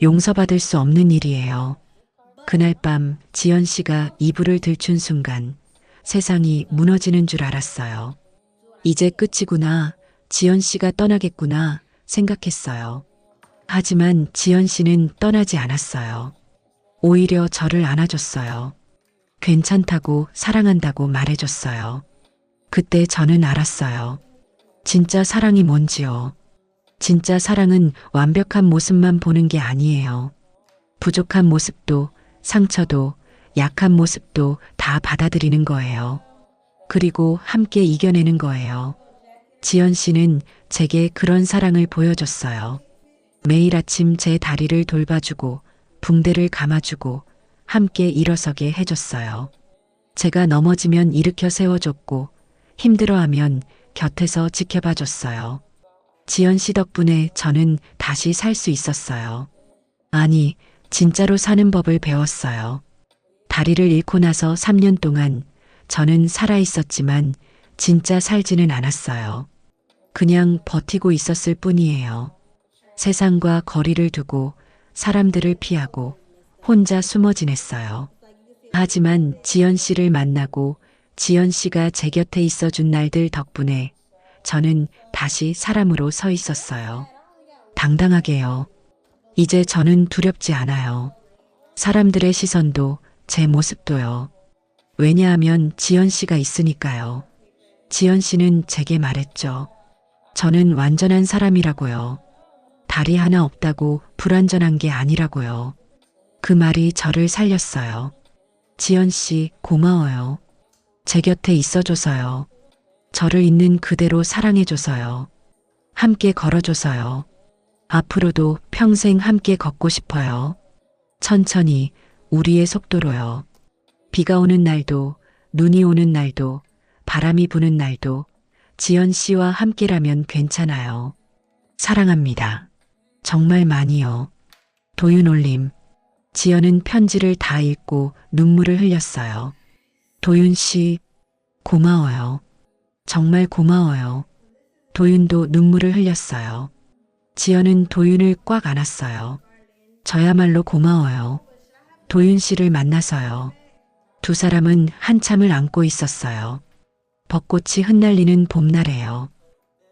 용서받을 수 없는 일이에요. 그날 밤 지연 씨가 이불을 들춘 순간 세상이 무너지는 줄 알았어요. 이제 끝이구나. 지연 씨가 떠나겠구나 생각했어요. 하지만 지연 씨는 떠나지 않았어요. 오히려 저를 안아줬어요. 괜찮다고 사랑한다고 말해줬어요. 그때 저는 알았어요. 진짜 사랑이 뭔지요. 진짜 사랑은 완벽한 모습만 보는 게 아니에요. 부족한 모습도 상처도 약한 모습도 다 받아들이는 거예요. 그리고 함께 이겨내는 거예요. 지연 씨는 제게 그런 사랑을 보여줬어요. 매일 아침 제 다리를 돌봐주고 붕대를 감아주고 함께 일어서게 해줬어요. 제가 넘어지면 일으켜 세워줬고 힘들어하면 곁에서 지켜봐줬어요. 지연 씨 덕분에 저는 다시 살 수 있었어요. 아니, 진짜로 사는 법을 배웠어요. 다리를 잃고 나서 3년 동안 저는 살아있었지만 진짜 살지는 않았어요. 그냥 버티고 있었을 뿐이에요. 세상과 거리를 두고 사람들을 피하고 혼자 숨어 지냈어요. 하지만 지연 씨를 만나고 지연 씨가 제 곁에 있어준 날들 덕분에 저는 다시 사람으로 서 있었어요. 당당하게요. 이제 저는 두렵지 않아요. 사람들의 시선도 제 모습도요. 왜냐하면 지연 씨가 있으니까요. 지연 씨는 제게 말했죠. 저는 완전한 사람이라고요. 다리 하나 없다고 불완전한 게 아니라고요. 그 말이 저를 살렸어요. 지연 씨 고마워요. 제 곁에 있어줘서요. 저를 있는 그대로 사랑해줘서요. 함께 걸어줘서요. 앞으로도 평생 함께 걷고 싶어요. 천천히 우리의 속도로요. 비가 오는 날도 눈이 오는 날도 바람이 부는 날도 지연 씨와 함께라면 괜찮아요. 사랑합니다. 정말 많이요. 도윤 올림. 지연은 편지를 다 읽고 눈물을 흘렸어요. 도윤 씨, 고마워요. 정말 고마워요. 도윤도 눈물을 흘렸어요. 지연은 도윤을 꽉 안았어요. 저야말로 고마워요. 도윤 씨를 만나서요. 두 사람은 한참을 안고 있었어요. 벚꽃이 흩날리는 봄날에요.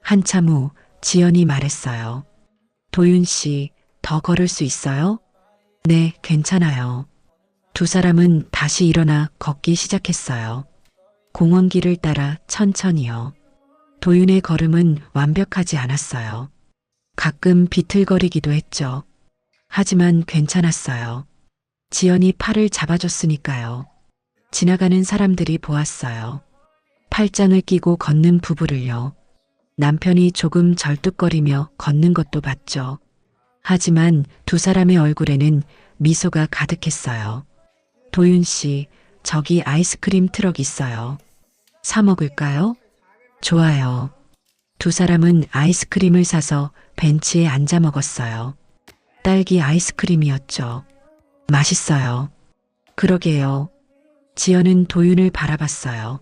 한참 후 지연이 말했어요. 도윤 씨, 더 걸을 수 있어요? 네, 괜찮아요. 두 사람은 다시 일어나 걷기 시작했어요. 공원길을 따라 천천히요. 도윤의 걸음은 완벽하지 않았어요. 가끔 비틀거리기도 했죠. 하지만 괜찮았어요. 지연이 팔을 잡아줬으니까요. 지나가는 사람들이 보았어요. 팔짱을 끼고 걷는 부부를요. 남편이 조금 절뚝거리며 걷는 것도 봤죠. 하지만 두 사람의 얼굴에는 미소가 가득했어요. 도윤 씨, 저기 아이스크림 트럭 있어요. 사 먹을까요? 좋아요. 두 사람은 아이스크림을 사서 벤치에 앉아 먹었어요. 딸기 아이스크림이었죠. 맛있어요. 그러게요. 지연은 도윤을 바라봤어요.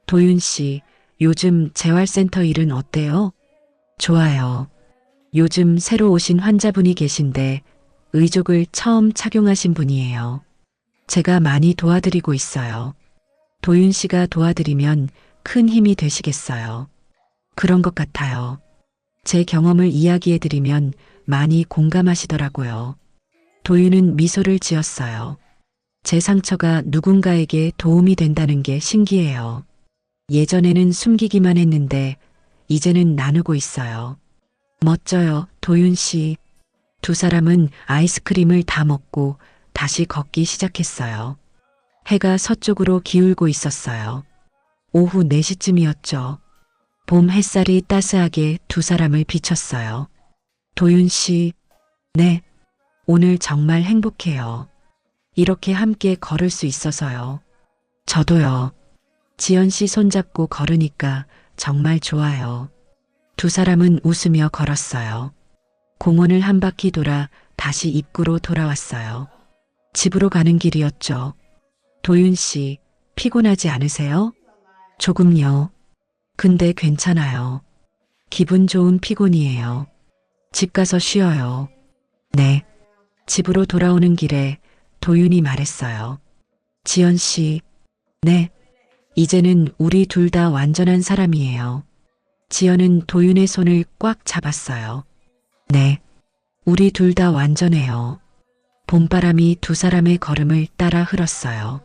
도윤 씨, 요즘 재활센터 일은 어때요? 좋아요. 요즘 새로 오신 환자분이 계신데 의족을 처음 착용하신 분이에요. 제가 많이 도와드리고 있어요. 도윤 씨가 도와드리면 큰 힘이 되시겠어요. 그런 것 같아요. 제 경험을 이야기해드리면 많이 공감하시더라고요. 도윤은 미소를 지었어요. 제 상처가 누군가에게 도움이 된다는 게 신기해요. 예전에는 숨기기만 했는데 이제는 나누고 있어요. 멋져요, 도윤 씨. 두 사람은 아이스크림을 다 먹고 다시 걷기 시작했어요. 해가 서쪽으로 기울고 있었어요. 오후 4시쯤이었죠. 봄 햇살이 따스하게 두 사람을 비췄어요. 도윤 씨, 네, 오늘 정말 행복해요. 이렇게 함께 걸을 수 있어서요. 저도요. 지연 씨 손잡고 걸으니까 정말 좋아요. 두 사람은 웃으며 걸었어요. 공원을 한 바퀴 돌아 다시 입구로 돌아왔어요. 집으로 가는 길이었죠. 도윤 씨, 피곤하지 않으세요? 조금요. 근데 괜찮아요. 기분 좋은 피곤이에요. 집 가서 쉬어요. 네. 집으로 돌아오는 길에 도윤이 말했어요. 지연 씨, 네. 이제는 우리 둘 다 완전한 사람이에요. 지연은 도윤의 손을 꽉 잡았어요. 네. 우리 둘 다 완전해요. 봄바람이 두 사람의 걸음을 따라 흘렀어요.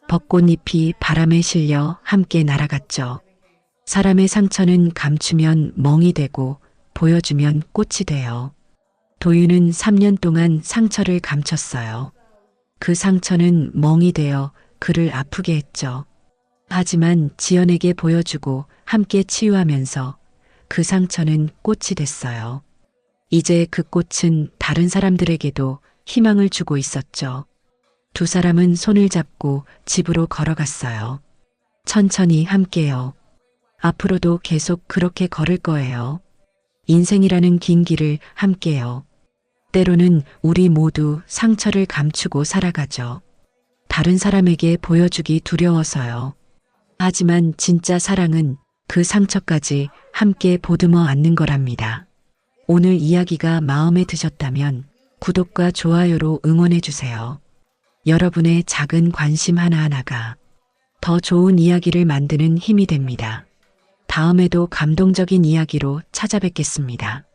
벚꽃잎이 바람에 실려 함께 날아갔죠. 사람의 상처는 감추면 멍이 되고 보여주면 꽃이 돼요. 도윤은 3년 동안 상처를 감췄어요. 그 상처는 멍이 되어 그를 아프게 했죠. 하지만 지연에게 보여주고 함께 치유하면서 그 상처는 꽃이 됐어요. 이제 그 꽃은 다른 사람들에게도 희망을 주고 있었죠. 두 사람은 손을 잡고 집으로 걸어갔어요. 천천히 함께요. 앞으로도 계속 그렇게 걸을 거예요. 인생이라는 긴 길을 함께요. 때로는 우리 모두 상처를 감추고 살아가죠. 다른 사람에게 보여주기 두려워서요. 하지만 진짜 사랑은 그 상처까지 함께 보듬어 안는 거랍니다. 오늘 이야기가 마음에 드셨다면 구독과 좋아요로 응원해 주세요. 여러분의 작은 관심 하나하나가 더 좋은 이야기를 만드는 힘이 됩니다. 다음에도 감동적인 이야기로 찾아뵙겠습니다.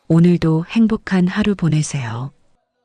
오늘도 행복한 하루 보내세요.